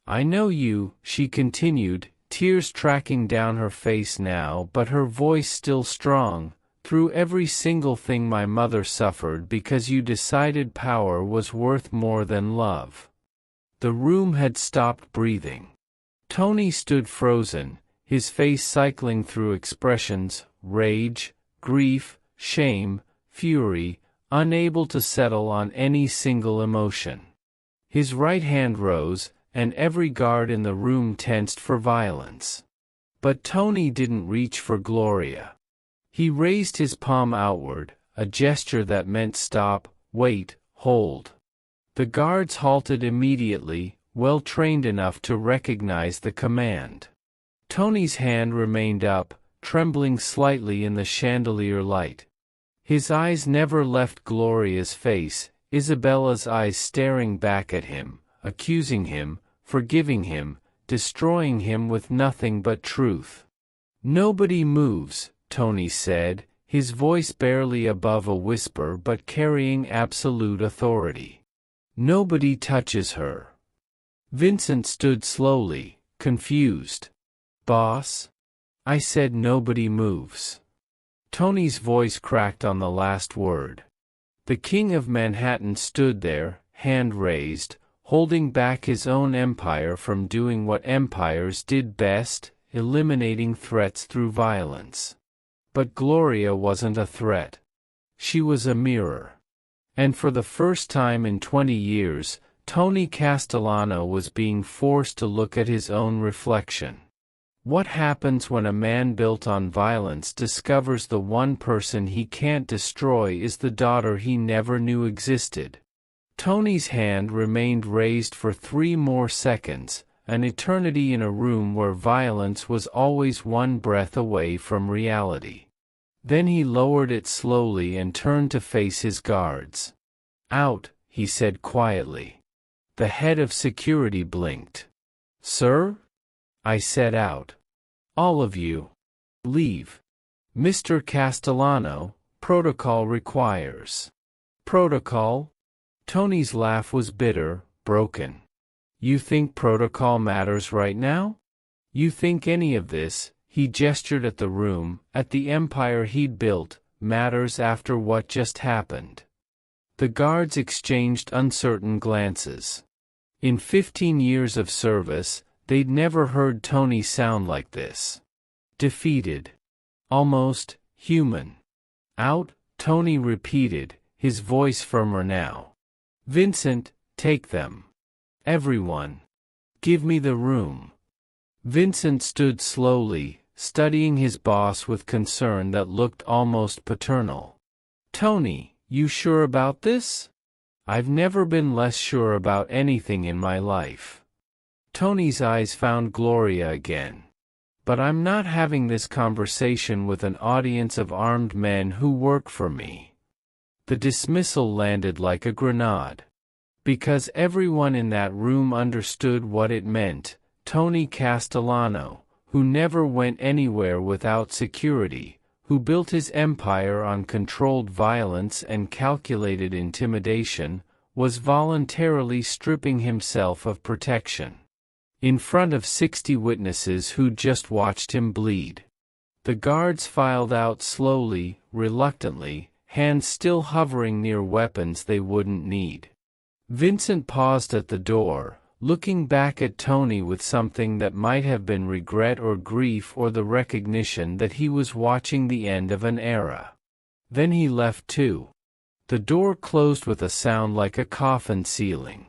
I know you, she continued, tears tracking down her face now but her voice still strong, through every single thing my mother suffered because you decided power was worth more than love. The room had stopped breathing. Tony stood frozen, his face cycling through expressions, rage, grief, shame, fury, unable to settle on any single emotion. His right hand rose, and every guard in the room tensed for violence. But Tony didn't reach for Gloria. He raised his palm outward, a gesture that meant stop, wait, hold. The guards halted immediately, well trained enough to recognize the command. Tony's hand remained up, trembling slightly in the chandelier light. His eyes never left Gloria's face, Isabella's eyes staring back at him, accusing him, forgiving him, destroying him with nothing but truth. Nobody moves, Tony said, his voice barely above a whisper but carrying absolute authority. Nobody touches her. Vincent stood slowly, confused. Boss? I said nobody moves. Tony's voice cracked on the last word. The King of Manhattan stood there, hand raised, holding back his own empire from doing what empires did best, eliminating threats through violence. But Gloria wasn't a threat. She was a mirror. And for the first time in 20 years, Tony Castellano was being forced to look at his own reflection. What happens when a man built on violence discovers the one person he can't destroy is the daughter he never knew existed? Tony's hand remained raised for 3 more seconds, an eternity in a room where violence was always one breath away from reality. Then he lowered it slowly and turned to face his guards. Out, he said quietly. The head of security blinked. Sir? I said out. All of you. Leave. Mr. Castellano, protocol requires. Protocol? Tony's laugh was bitter, broken. You think protocol matters right now? You think any of this, he gestured at the room, at the empire he'd built, matters after what just happened? The guards exchanged uncertain glances. In 15 years of service, they'd never heard Tony sound like this. Defeated. Almost human. Out, Tony repeated, his voice firmer now. Vincent, Take them. Everyone. Give me the room. Vincent stood slowly, studying his boss with concern that looked almost paternal. Tony, you sure about this? I've never been less sure about anything in my life. Tony's eyes found Gloria again. But I'm not having this conversation with an audience of armed men who work for me. The dismissal landed like a grenade. Because everyone in that room understood what it meant, Tony Castellano, who never went anywhere without security, who built his empire on controlled violence and calculated intimidation, was voluntarily stripping himself of protection. In front of 60 witnesses who'd just watched him bleed. The guards filed out slowly, reluctantly, hands still hovering near weapons they wouldn't need. Vincent paused at the door, looking back at Tony with something that might have been regret or grief or the recognition that he was watching the end of an era. Then he left too. The door closed with a sound like a coffin sealing.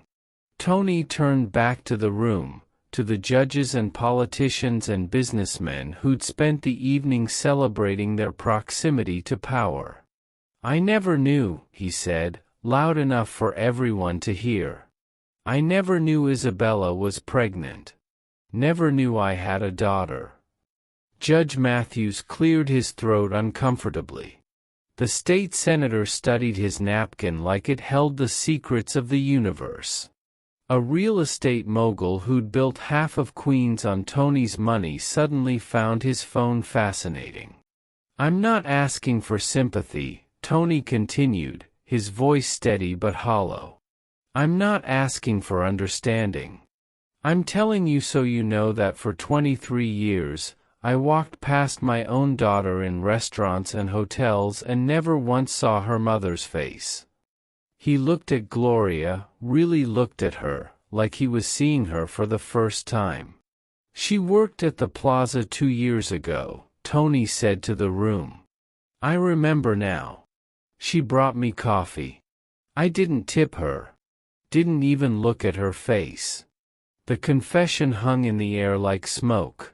Tony turned back to the room, to the judges and politicians and businessmen who'd spent the evening celebrating their proximity to power. I never knew, he said, loud enough for everyone to hear. I never knew Isabella was pregnant. Never knew I had a daughter. Judge Matthews cleared his throat uncomfortably. The state senator studied his napkin like it held the secrets of the universe. A real estate mogul who'd built half of Queens on Tony's money suddenly found his phone fascinating. I'm not asking for sympathy, Tony continued, his voice steady but hollow. I'm not asking for understanding. I'm telling you so you know that for 23 years, I walked past my own daughter in restaurants and hotels and never once saw her mother's face. He looked at Gloria, really looked at her, like he was seeing her for the first time. She worked at the plaza 2 years ago, Tony said to the room. I remember now. She brought me coffee. I didn't tip her. Didn't even look at her face. The confession hung in the air like smoke.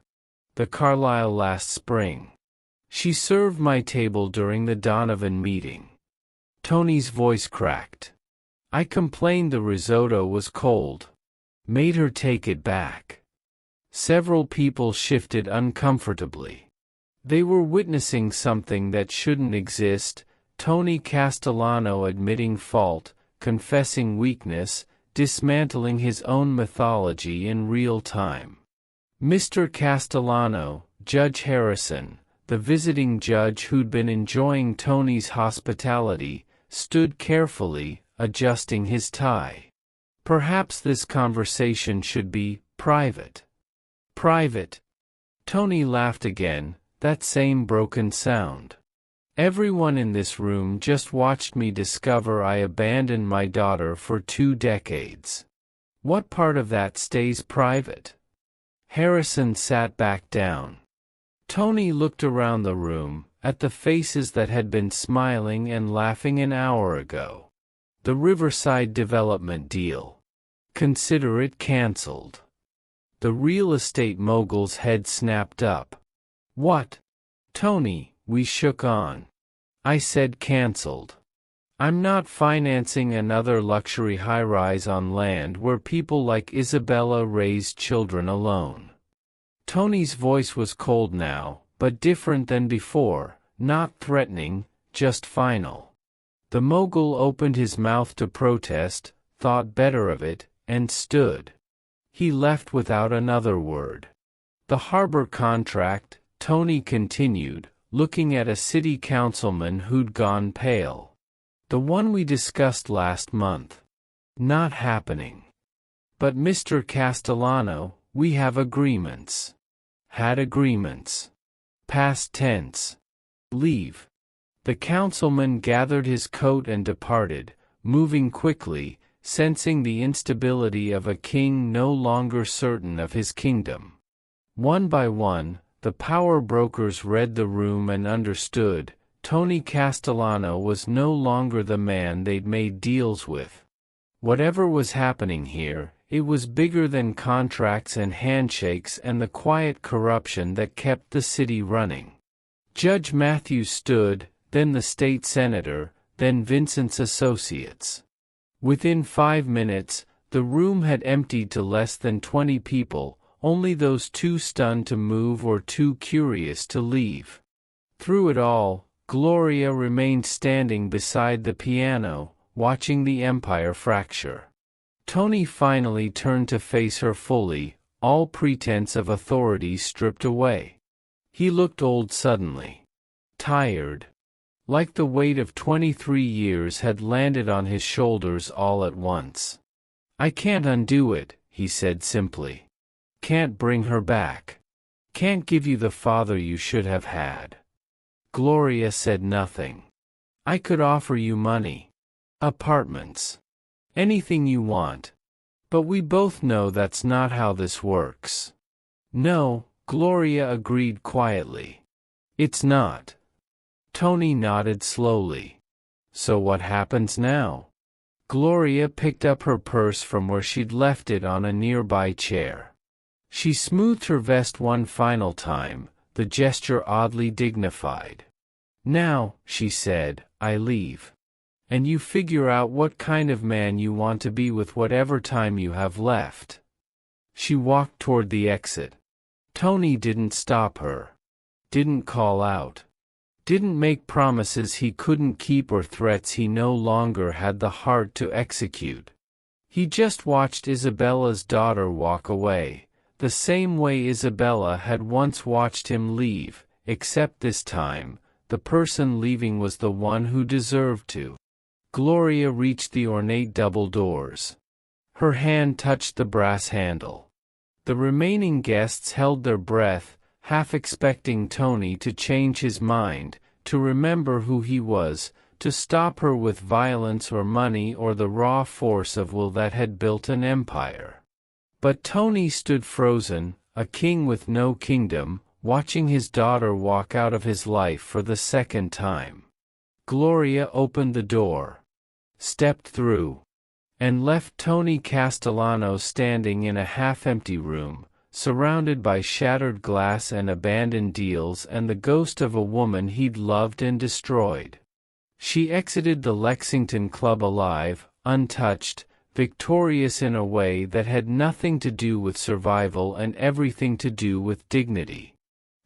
The Carlisle last spring. She served my table during the Donovan meeting. Tony's voice cracked. I complained the risotto was cold. Made her take it back. Several people shifted uncomfortably. They were witnessing something that shouldn't exist, Tony Castellano admitting fault, confessing weakness, dismantling his own mythology in real time. Mr. Castellano, Judge Harrison, the visiting judge who'd been enjoying Tony's hospitality, stood carefully, adjusting his tie. Perhaps this conversation should be private. Private. Tony laughed again, that same broken sound. Everyone in this room just watched me discover I abandoned my daughter for 2 decades. What part of that stays private? Harrison sat back down. Tony looked around the room, at the faces that had been smiling and laughing an hour ago. The Riverside development deal. Consider it cancelled. The real estate mogul's head snapped up. What? Tony, we shook on. I said cancelled. I'm not financing another luxury high-rise on land where people like Isabella raised children alone. Tony's voice was cold now, but different than before, not threatening, just final. The mogul opened his mouth to protest, thought better of it, and stood. He left without another word. The harbor contract, Tony continued, looking at a city councilman who'd gone pale. The one we discussed last month. Not happening. But Mr. Castellano, we have agreements. Had agreements. Past tense. Leave. The councilman gathered his coat and departed, moving quickly, sensing the instability of a king no longer certain of his kingdom. One by one, the power brokers read the room and understood, Tony Castellano was no longer the man they'd made deals with. Whatever was happening here, it was bigger than contracts and handshakes and the quiet corruption that kept the city running. Judge Matthews stood, then the state senator, then Vincent's associates. Within 5 minutes, the room had emptied to less than 20 people, only those too stunned to move or too curious to leave. Through it all, Gloria remained standing beside the piano, watching the empire fracture. Tony finally turned to face her fully, all pretense of authority stripped away. He looked old suddenly. Tired. Like the weight of 23 years had landed on his shoulders all at once. "I can't undo it," he said simply. "Can't bring her back. Can't give you the father you should have had." Gloria said nothing. "I could offer you money. Apartments. Anything you want. But we both know that's not how this works." "No," Gloria agreed quietly. "It's not." Tony nodded slowly. "So what happens now?" Gloria picked up her purse from where she'd left it on a nearby chair. She smoothed her vest one final time, the gesture oddly dignified. "Now," she said, "I leave. And you figure out what kind of man you want to be with whatever time you have left." She walked toward the exit. Tony didn't stop her. Didn't call out. Didn't make promises he couldn't keep or threats he no longer had the heart to execute. He just watched Isabella's daughter walk away, the same way Isabella had once watched him leave, except this time, the person leaving was the one who deserved to. Gloria reached the ornate double doors. Her hand touched the brass handle. The remaining guests held their breath, half expecting Tony to change his mind, to remember who he was, to stop her with violence or money or the raw force of will that had built an empire. But Tony stood frozen, a king with no kingdom, watching his daughter walk out of his life for the second time. Gloria opened the door, stepped through, and left Tony Castellano standing in a half-empty room, surrounded by shattered glass and abandoned deals and the ghost of a woman he'd loved and destroyed. She exited the Lexington Club alive, untouched, victorious in a way that had nothing to do with survival and everything to do with dignity.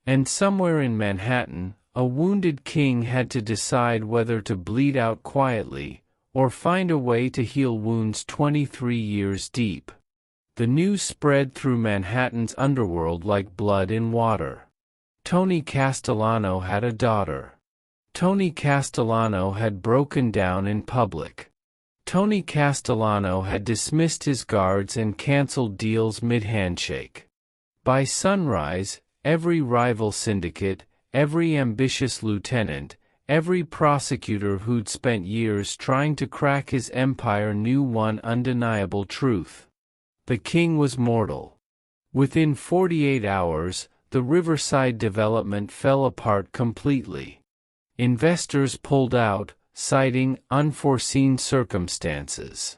And somewhere in Manhattan, a wounded king had to decide whether to bleed out quietly, or find a way to heal wounds 23 years deep. The news spread through Manhattan's underworld like blood in water. Tony Castellano had a daughter. Tony Castellano had broken down in public. Tony Castellano had dismissed his guards and canceled deals mid-handshake. By sunrise, every rival syndicate, every ambitious lieutenant, every prosecutor who'd spent years trying to crack his empire knew one undeniable truth. The king was mortal. Within 48 hours, the Riverside development fell apart completely. Investors pulled out, citing unforeseen circumstances.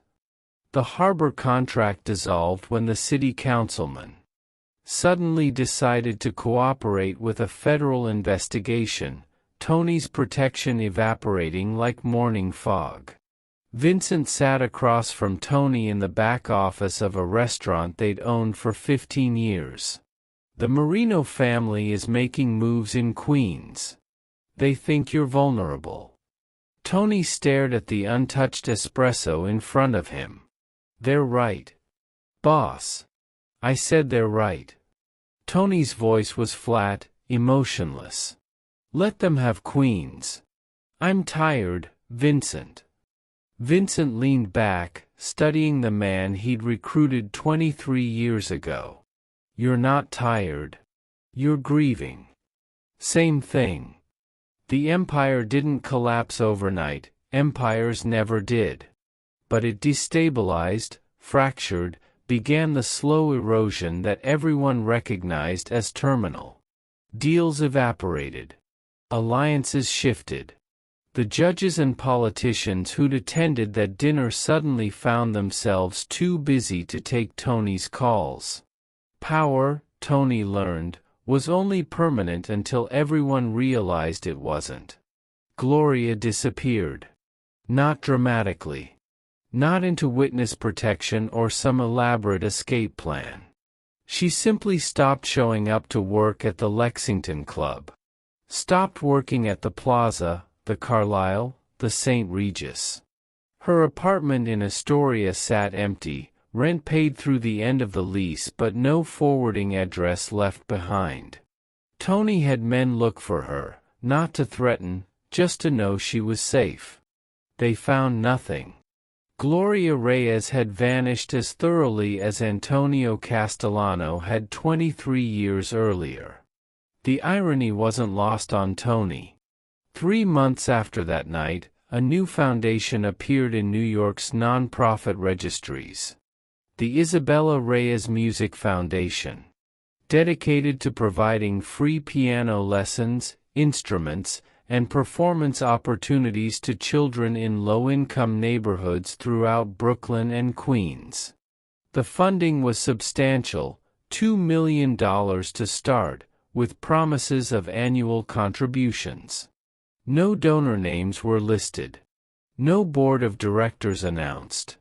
The harbor contract dissolved when the city councilman suddenly decided to cooperate with a federal investigation, Tony's protection evaporating like morning fog. Vincent sat across from Tony in the back office of a restaurant they'd owned for 15 years. "The Marino family is making moves in Queens. They think you're vulnerable." Tony stared at the untouched espresso in front of him. "They're right. Boss. I said they're right." Tony's voice was flat, emotionless. "Let them have Queens. I'm tired, Vincent." Vincent leaned back, studying the man he'd recruited 23 years ago. "You're not tired. You're grieving. Same thing. The empire didn't collapse overnight, empires never did. But it destabilized, fractured, began the slow erosion that everyone recognized as terminal. Deals evaporated. Alliances shifted. The judges and politicians who'd attended that dinner suddenly found themselves too busy to take Tony's calls. Power, Tony learned, was only permanent until everyone realized it wasn't. Gloria disappeared. Not dramatically. Not into witness protection or some elaborate escape plan. She simply stopped showing up to work at the Lexington Club. Stopped working at the Plaza, the Carlisle, the St. Regis. Her apartment in Astoria sat empty, rent paid through the end of the lease but no forwarding address left behind. Tony had men look for her, not to threaten, just to know she was safe. They found nothing. Gloria Reyes had vanished as thoroughly as Antonio Castellano had 23 years earlier. The irony wasn't lost on Tony. 3 months after that night, a new foundation appeared in New York's nonprofit registries. The Isabella Reyes Music Foundation. Dedicated to providing free piano lessons, instruments, and performance opportunities to children in low-income neighborhoods throughout Brooklyn and Queens. The funding was substantial, $2 million to start, with promises of annual contributions. No donor names were listed. No board of directors announced.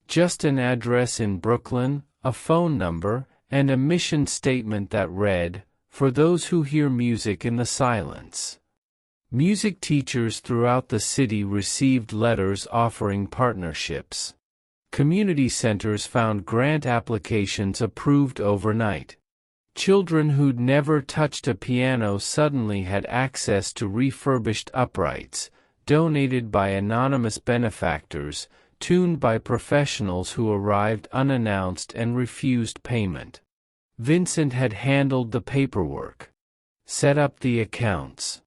Just an address in Brooklyn, a phone number, and a mission statement that read, "For those who hear music in the silence." Music teachers throughout the city received letters offering partnerships. Community centers found grant applications approved overnight. Children who'd never touched a piano suddenly had access to refurbished uprights, donated by anonymous benefactors, tuned by professionals who arrived unannounced and refused payment. Vincent had handled the paperwork. Set up the accounts.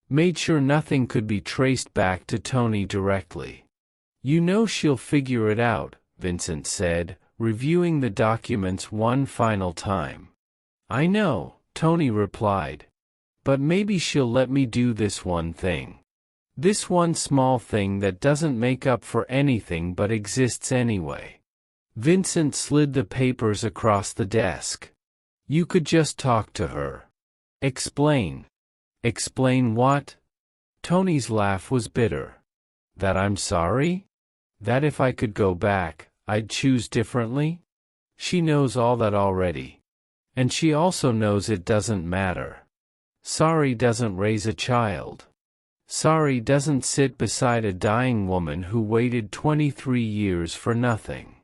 Made sure nothing could be traced back to Tony directly. "You know she'll figure it out," Vincent said, reviewing the documents one final time. "I know," Tony replied. "But maybe she'll let me do this one thing. This one small thing that doesn't make up for anything but exists anyway." Vincent slid the papers across the desk. "You could just talk to her. Explain." "Explain what?" Tony's laugh was bitter. "That I'm sorry? That if I could go back, I'd choose differently? She knows all that already. And she also knows it doesn't matter. Sorry doesn't raise a child. Sorry doesn't sit beside a dying woman who waited 23 years for nothing."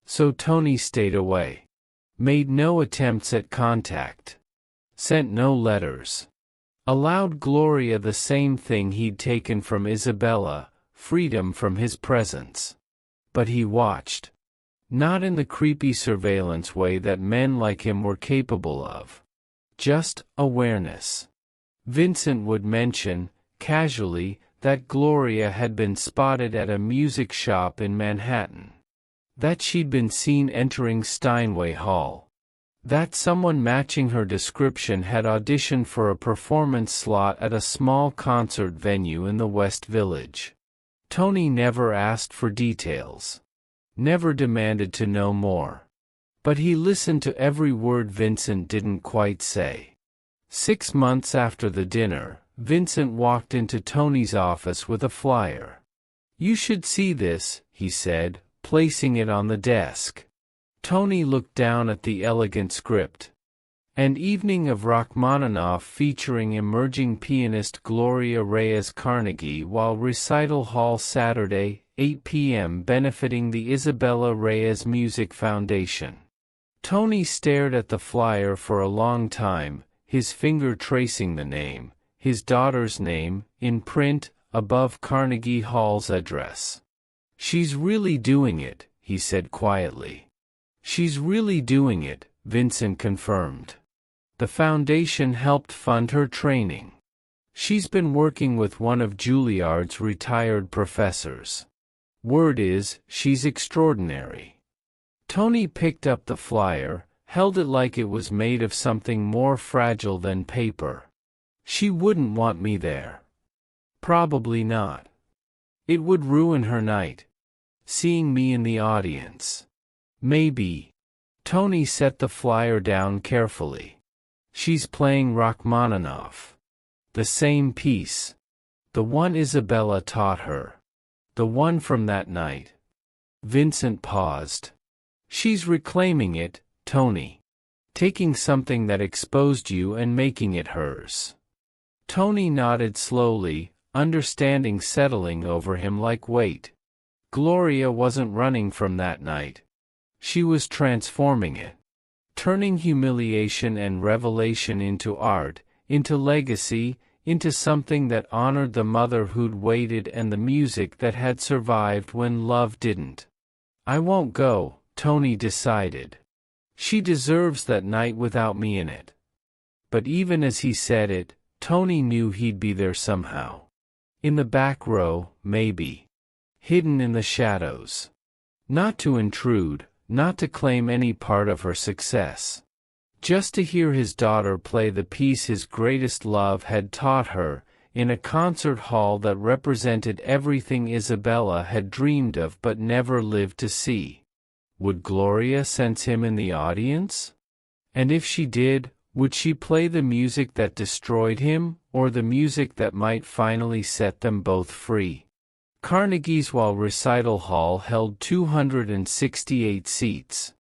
So Tony stayed away. Made no attempts at contact. Sent no letters. Allowed Gloria the same thing he'd taken from Isabella, freedom from his presence. But he watched. Not in the creepy surveillance way that men like him were capable of. Just awareness. Vincent would mention, casually, that Gloria had been spotted at a music shop in Manhattan. That she'd been seen entering Steinway Hall. That someone matching her description had auditioned for a performance slot at a small concert venue in the West Village. Tony never asked for details. Never demanded to know more. But he listened to every word Vincent didn't quite say. 6 months after the dinner, Vincent walked into Tony's office with a flyer. "You should see this," he said, placing it on the desk. Tony looked down at the elegant script. An evening of Rachmaninoff featuring emerging pianist Gloria Reyes Carnegie while Recital Hall Saturday, 8 p.m. benefiting the Isabella Reyes Music Foundation. Tony stared at the flyer for a long time, his finger tracing the name, his daughter's name, in print, above Carnegie Hall's address. "She's really doing it," he said quietly. "She's really doing it," Vincent confirmed. "The foundation helped fund her training. She's been working with one of Juilliard's retired professors. Word is, she's extraordinary." Tony picked up the flyer, held it like it was made of something more fragile than paper. "She wouldn't want me there." Probably not. It would ruin her night. Seeing me in the audience. Maybe. Tony set the flyer down carefully. She's playing Rachmaninoff. The same piece. The one Isabella taught her. The one from that night. Vincent paused. She's reclaiming it, Tony. Taking something that exposed you and making it hers. Tony nodded slowly, understanding settling over him like weight. Gloria wasn't running from that night. She was transforming it. Turning humiliation and revelation into art, into legacy, into something that honored the mother who'd waited and the music that had survived when love didn't. I won't go, Tony decided. She deserves that night without me in it. But even as he said it, Tony knew he'd be there somehow. In the back row, maybe. Hidden in the shadows. Not to intrude, not to claim any part of her success. Just to hear his daughter play the piece his greatest love had taught her, in a concert hall that represented everything Isabella had dreamed of but never lived to see. Would Gloria sense him in the audience? And if she did, would she play the music that destroyed him, or the music that might finally set them both free? Carnegie's recital hall held 268 seats.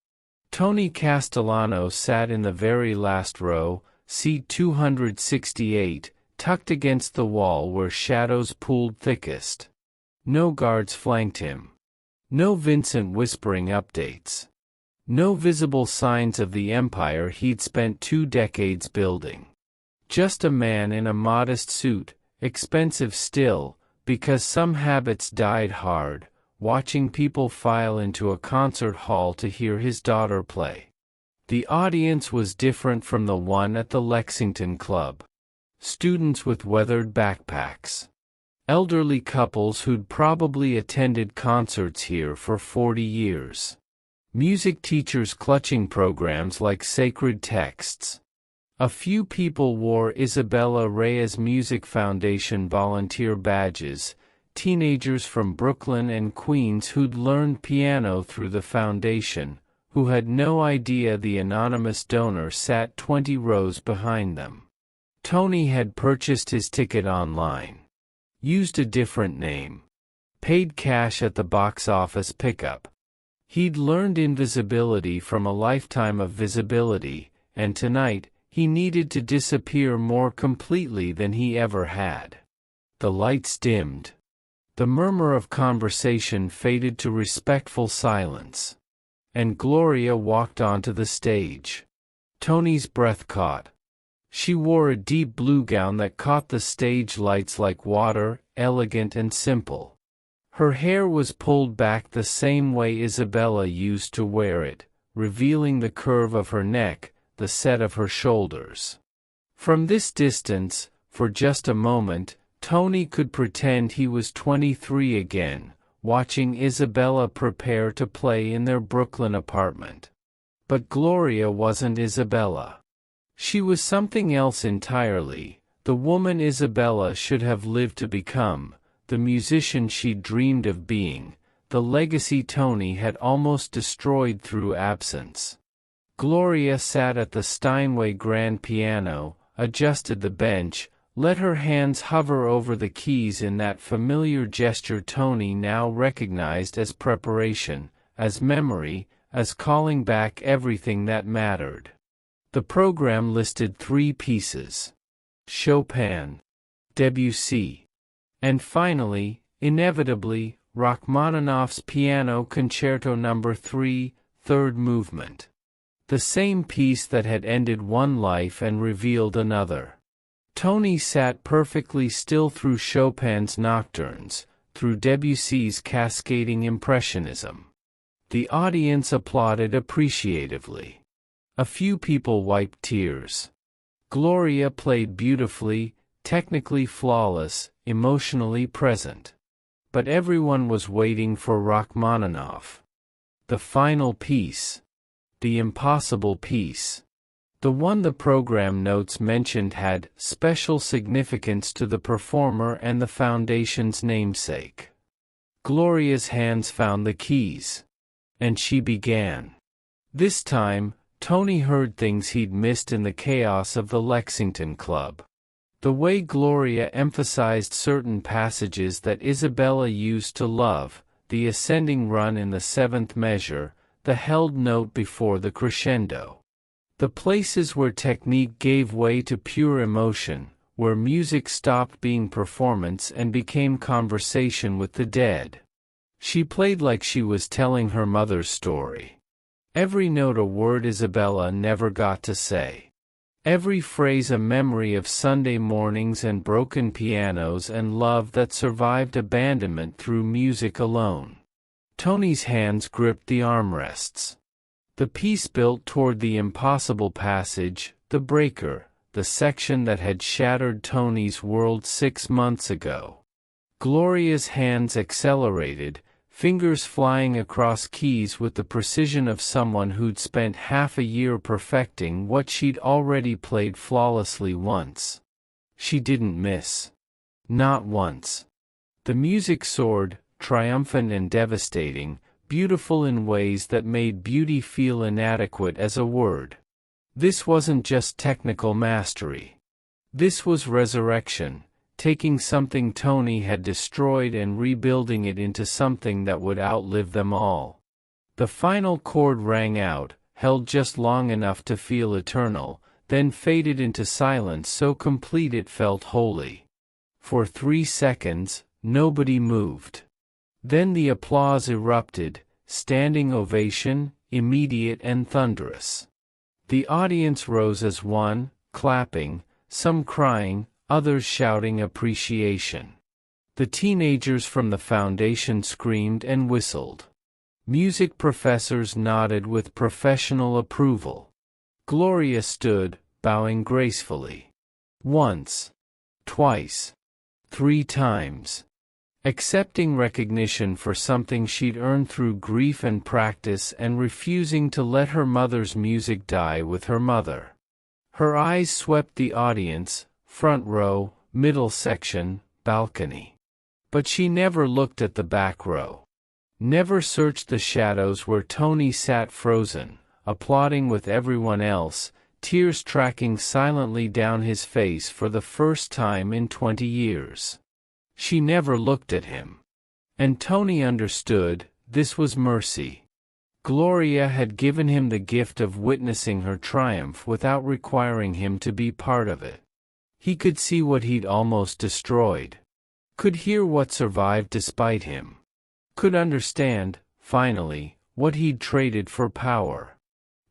Tony Castellano sat in the very last row, seat 268, tucked against the wall where shadows pooled thickest. No guards flanked him. No Vincent whispering updates. No visible signs of the empire he'd spent 2 decades building. Just a man in a modest suit, expensive still, because some habits died hard, watching people file into a concert hall to hear his daughter play. The audience was different from the one at the Lexington Club. Students with weathered backpacks. Elderly couples who'd probably attended concerts here for 40 years. Music teachers clutching programs like sacred texts. A few people wore Isabella Reyes Music Foundation volunteer badges, teenagers from Brooklyn and Queens who'd learned piano through the foundation, who had no idea the anonymous donor sat 20 rows behind them. Tony had purchased his ticket online. Used a different name. Paid cash at the box office pickup. He'd learned invisibility from a lifetime of visibility, and tonight, he needed to disappear more completely than he ever had. The lights dimmed. The murmur of conversation faded to respectful silence. And Gloria walked onto the stage. Tony's breath caught. She wore a deep blue gown that caught the stage lights like water, elegant and simple. Her hair was pulled back the same way Isabella used to wear it, revealing the curve of her neck, the set of her shoulders. From this distance, for just a moment, Tony could pretend he was 23 again, watching Isabella prepare to play in their Brooklyn apartment. But Gloria wasn't Isabella. She was something else entirely, the woman Isabella should have lived to become, the musician she'd dreamed of being, the legacy Tony had almost destroyed through absence. Gloria sat at the Steinway grand piano, adjusted the bench, let her hands hover over the keys in that familiar gesture Tony now recognized as preparation, as memory, as calling back everything that mattered. The program listed 3 pieces. Chopin, Debussy, and finally, inevitably, Rachmaninoff's Piano Concerto No. 3, third movement. The same piece that had ended one life and revealed another. Tony sat perfectly still through Chopin's nocturnes, through Debussy's cascading impressionism. The audience applauded appreciatively. A few people wiped tears. Gloria played beautifully, technically flawless, emotionally present. But everyone was waiting for Rachmaninoff. The final piece. The impossible piece. The one the program notes mentioned had special significance to the performer and the foundation's namesake. Gloria's hands found the keys. And she began. This time, Tony heard things he'd missed in the chaos of the Lexington Club. The way Gloria emphasized certain passages that Isabella used to love, the ascending run in the seventh measure, the held note before the crescendo. The places where technique gave way to pure emotion, where music stopped being performance and became conversation with the dead. She played like she was telling her mother's story. Every note a word Isabella never got to say. Every phrase a memory of Sunday mornings and broken pianos and love that survived abandonment through music alone. Tony's hands gripped the armrests. The piece built toward the impossible passage, the breaker, the section that had shattered Tony's world 6 months ago. Gloria's hands accelerated, fingers flying across keys with the precision of someone who'd spent half a year perfecting what she'd already played flawlessly once. She didn't miss. Not once. The music soared, triumphant and devastating, beautiful in ways that made beauty feel inadequate as a word. This wasn't just technical mastery. This was resurrection, taking something Tony had destroyed and rebuilding it into something that would outlive them all. The final chord rang out, held just long enough to feel eternal, then faded into silence so complete it felt holy. For 3 seconds, nobody moved. Then the applause erupted, standing ovation, immediate and thunderous. The audience rose as one, clapping, some crying, others shouting appreciation. The teenagers from the foundation screamed and whistled. Music professors nodded with professional approval. Gloria stood, bowing gracefully. Once. Twice. 3 times. Accepting recognition for something she'd earned through grief and practice and refusing to let her mother's music die with her mother. Her eyes swept the audience, front row, middle section, balcony. But she never looked at the back row. Never searched the shadows where Tony sat frozen, applauding with everyone else, tears tracking silently down his face for the first time in 20 years. She never looked at him. And Tony understood, this was mercy. Gloria had given him the gift of witnessing her triumph without requiring him to be part of it. He could see what he'd almost destroyed. Could hear what survived despite him. Could understand, finally, what he'd traded for power.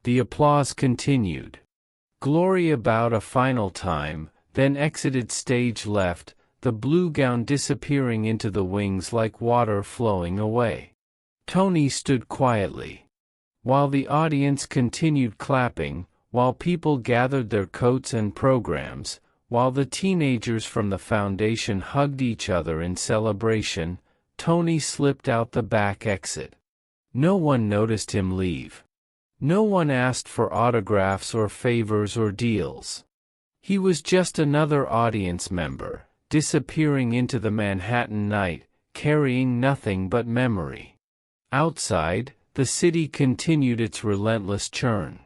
The applause continued. Gloria bowed a final time, then exited stage left, the blue gown disappearing into the wings like water flowing away. Tony stood quietly. While the audience continued clapping, while people gathered their coats and programs, while the teenagers from the foundation hugged each other in celebration, Tony slipped out the back exit. No one noticed him leave. No one asked for autographs or favors or deals. He was just another audience member, disappearing into the Manhattan night, carrying nothing but memory. Outside, the city continued its relentless churn.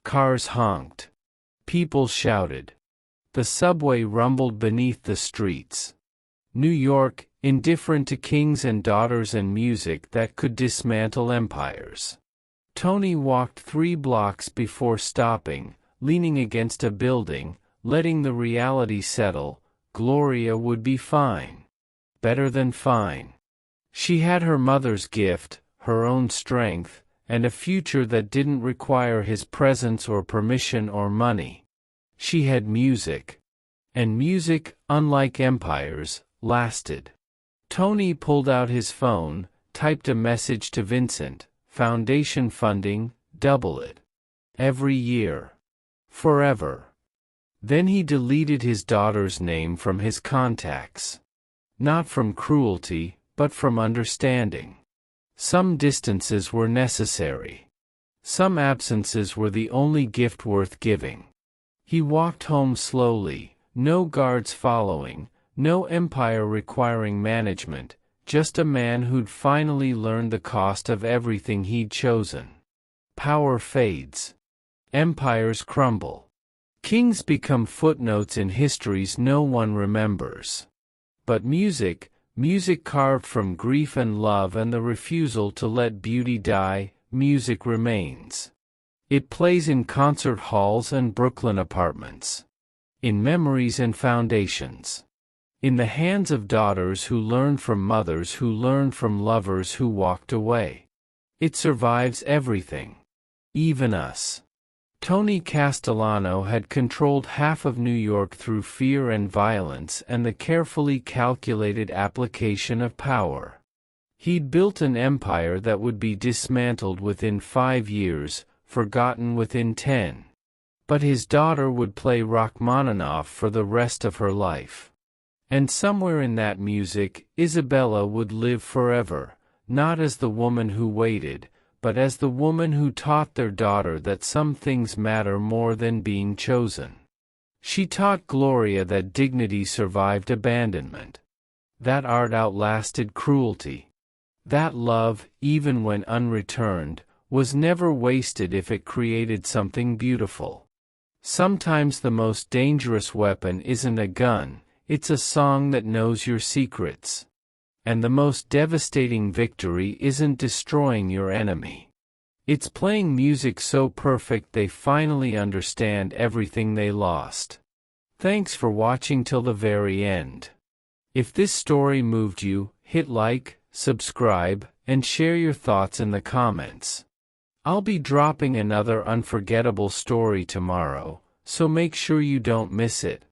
Cars honked. People shouted. The subway rumbled beneath the streets. New York, indifferent to kings and daughters and music that could dismantle empires. Tony walked 3 blocks before stopping, leaning against a building, letting the reality settle. Gloria would be fine. Better than fine. She had her mother's gift, her own strength, and a future that didn't require his presence or permission or money. She had music. And music, unlike empires, lasted. Tony pulled out his phone, typed a message to Vincent, foundation funding, double it. Every year. Forever. Then he deleted his daughter's name from his contacts. Not from cruelty, but from understanding. Some distances were necessary. Some absences were the only gift worth giving. He walked home slowly, no guards following, no empire requiring management, just a man who'd finally learned the cost of everything he'd chosen. Power fades. Empires crumble. Kings become footnotes in histories no one remembers. But music carved from grief and love and the refusal to let beauty die, music remains. It plays in concert halls and Brooklyn apartments. In memories and foundations. In the hands of daughters who learned from mothers who learned from lovers who walked away. It survives everything. Even us. Tony Castellano had controlled half of New York through fear and violence and the carefully calculated application of power. He'd built an empire that would be dismantled within 5 years, forgotten within 10. But his daughter would play Rachmaninoff for the rest of her life. And somewhere in that music, Isabella would live forever, not as the woman who waited, but as the woman who taught their daughter that some things matter more than being chosen. She taught Gloria that dignity survived abandonment. That art outlasted cruelty. That love, even when unreturned, was never wasted if it created something beautiful. Sometimes the most dangerous weapon isn't a gun, it's a song that knows your secrets. And the most devastating victory isn't destroying your enemy. It's playing music so perfect they finally understand everything they lost. Thanks for watching till the very end. If this story moved you, hit like, subscribe, and share your thoughts in the comments. I'll be dropping another unforgettable story tomorrow, so make sure you don't miss it.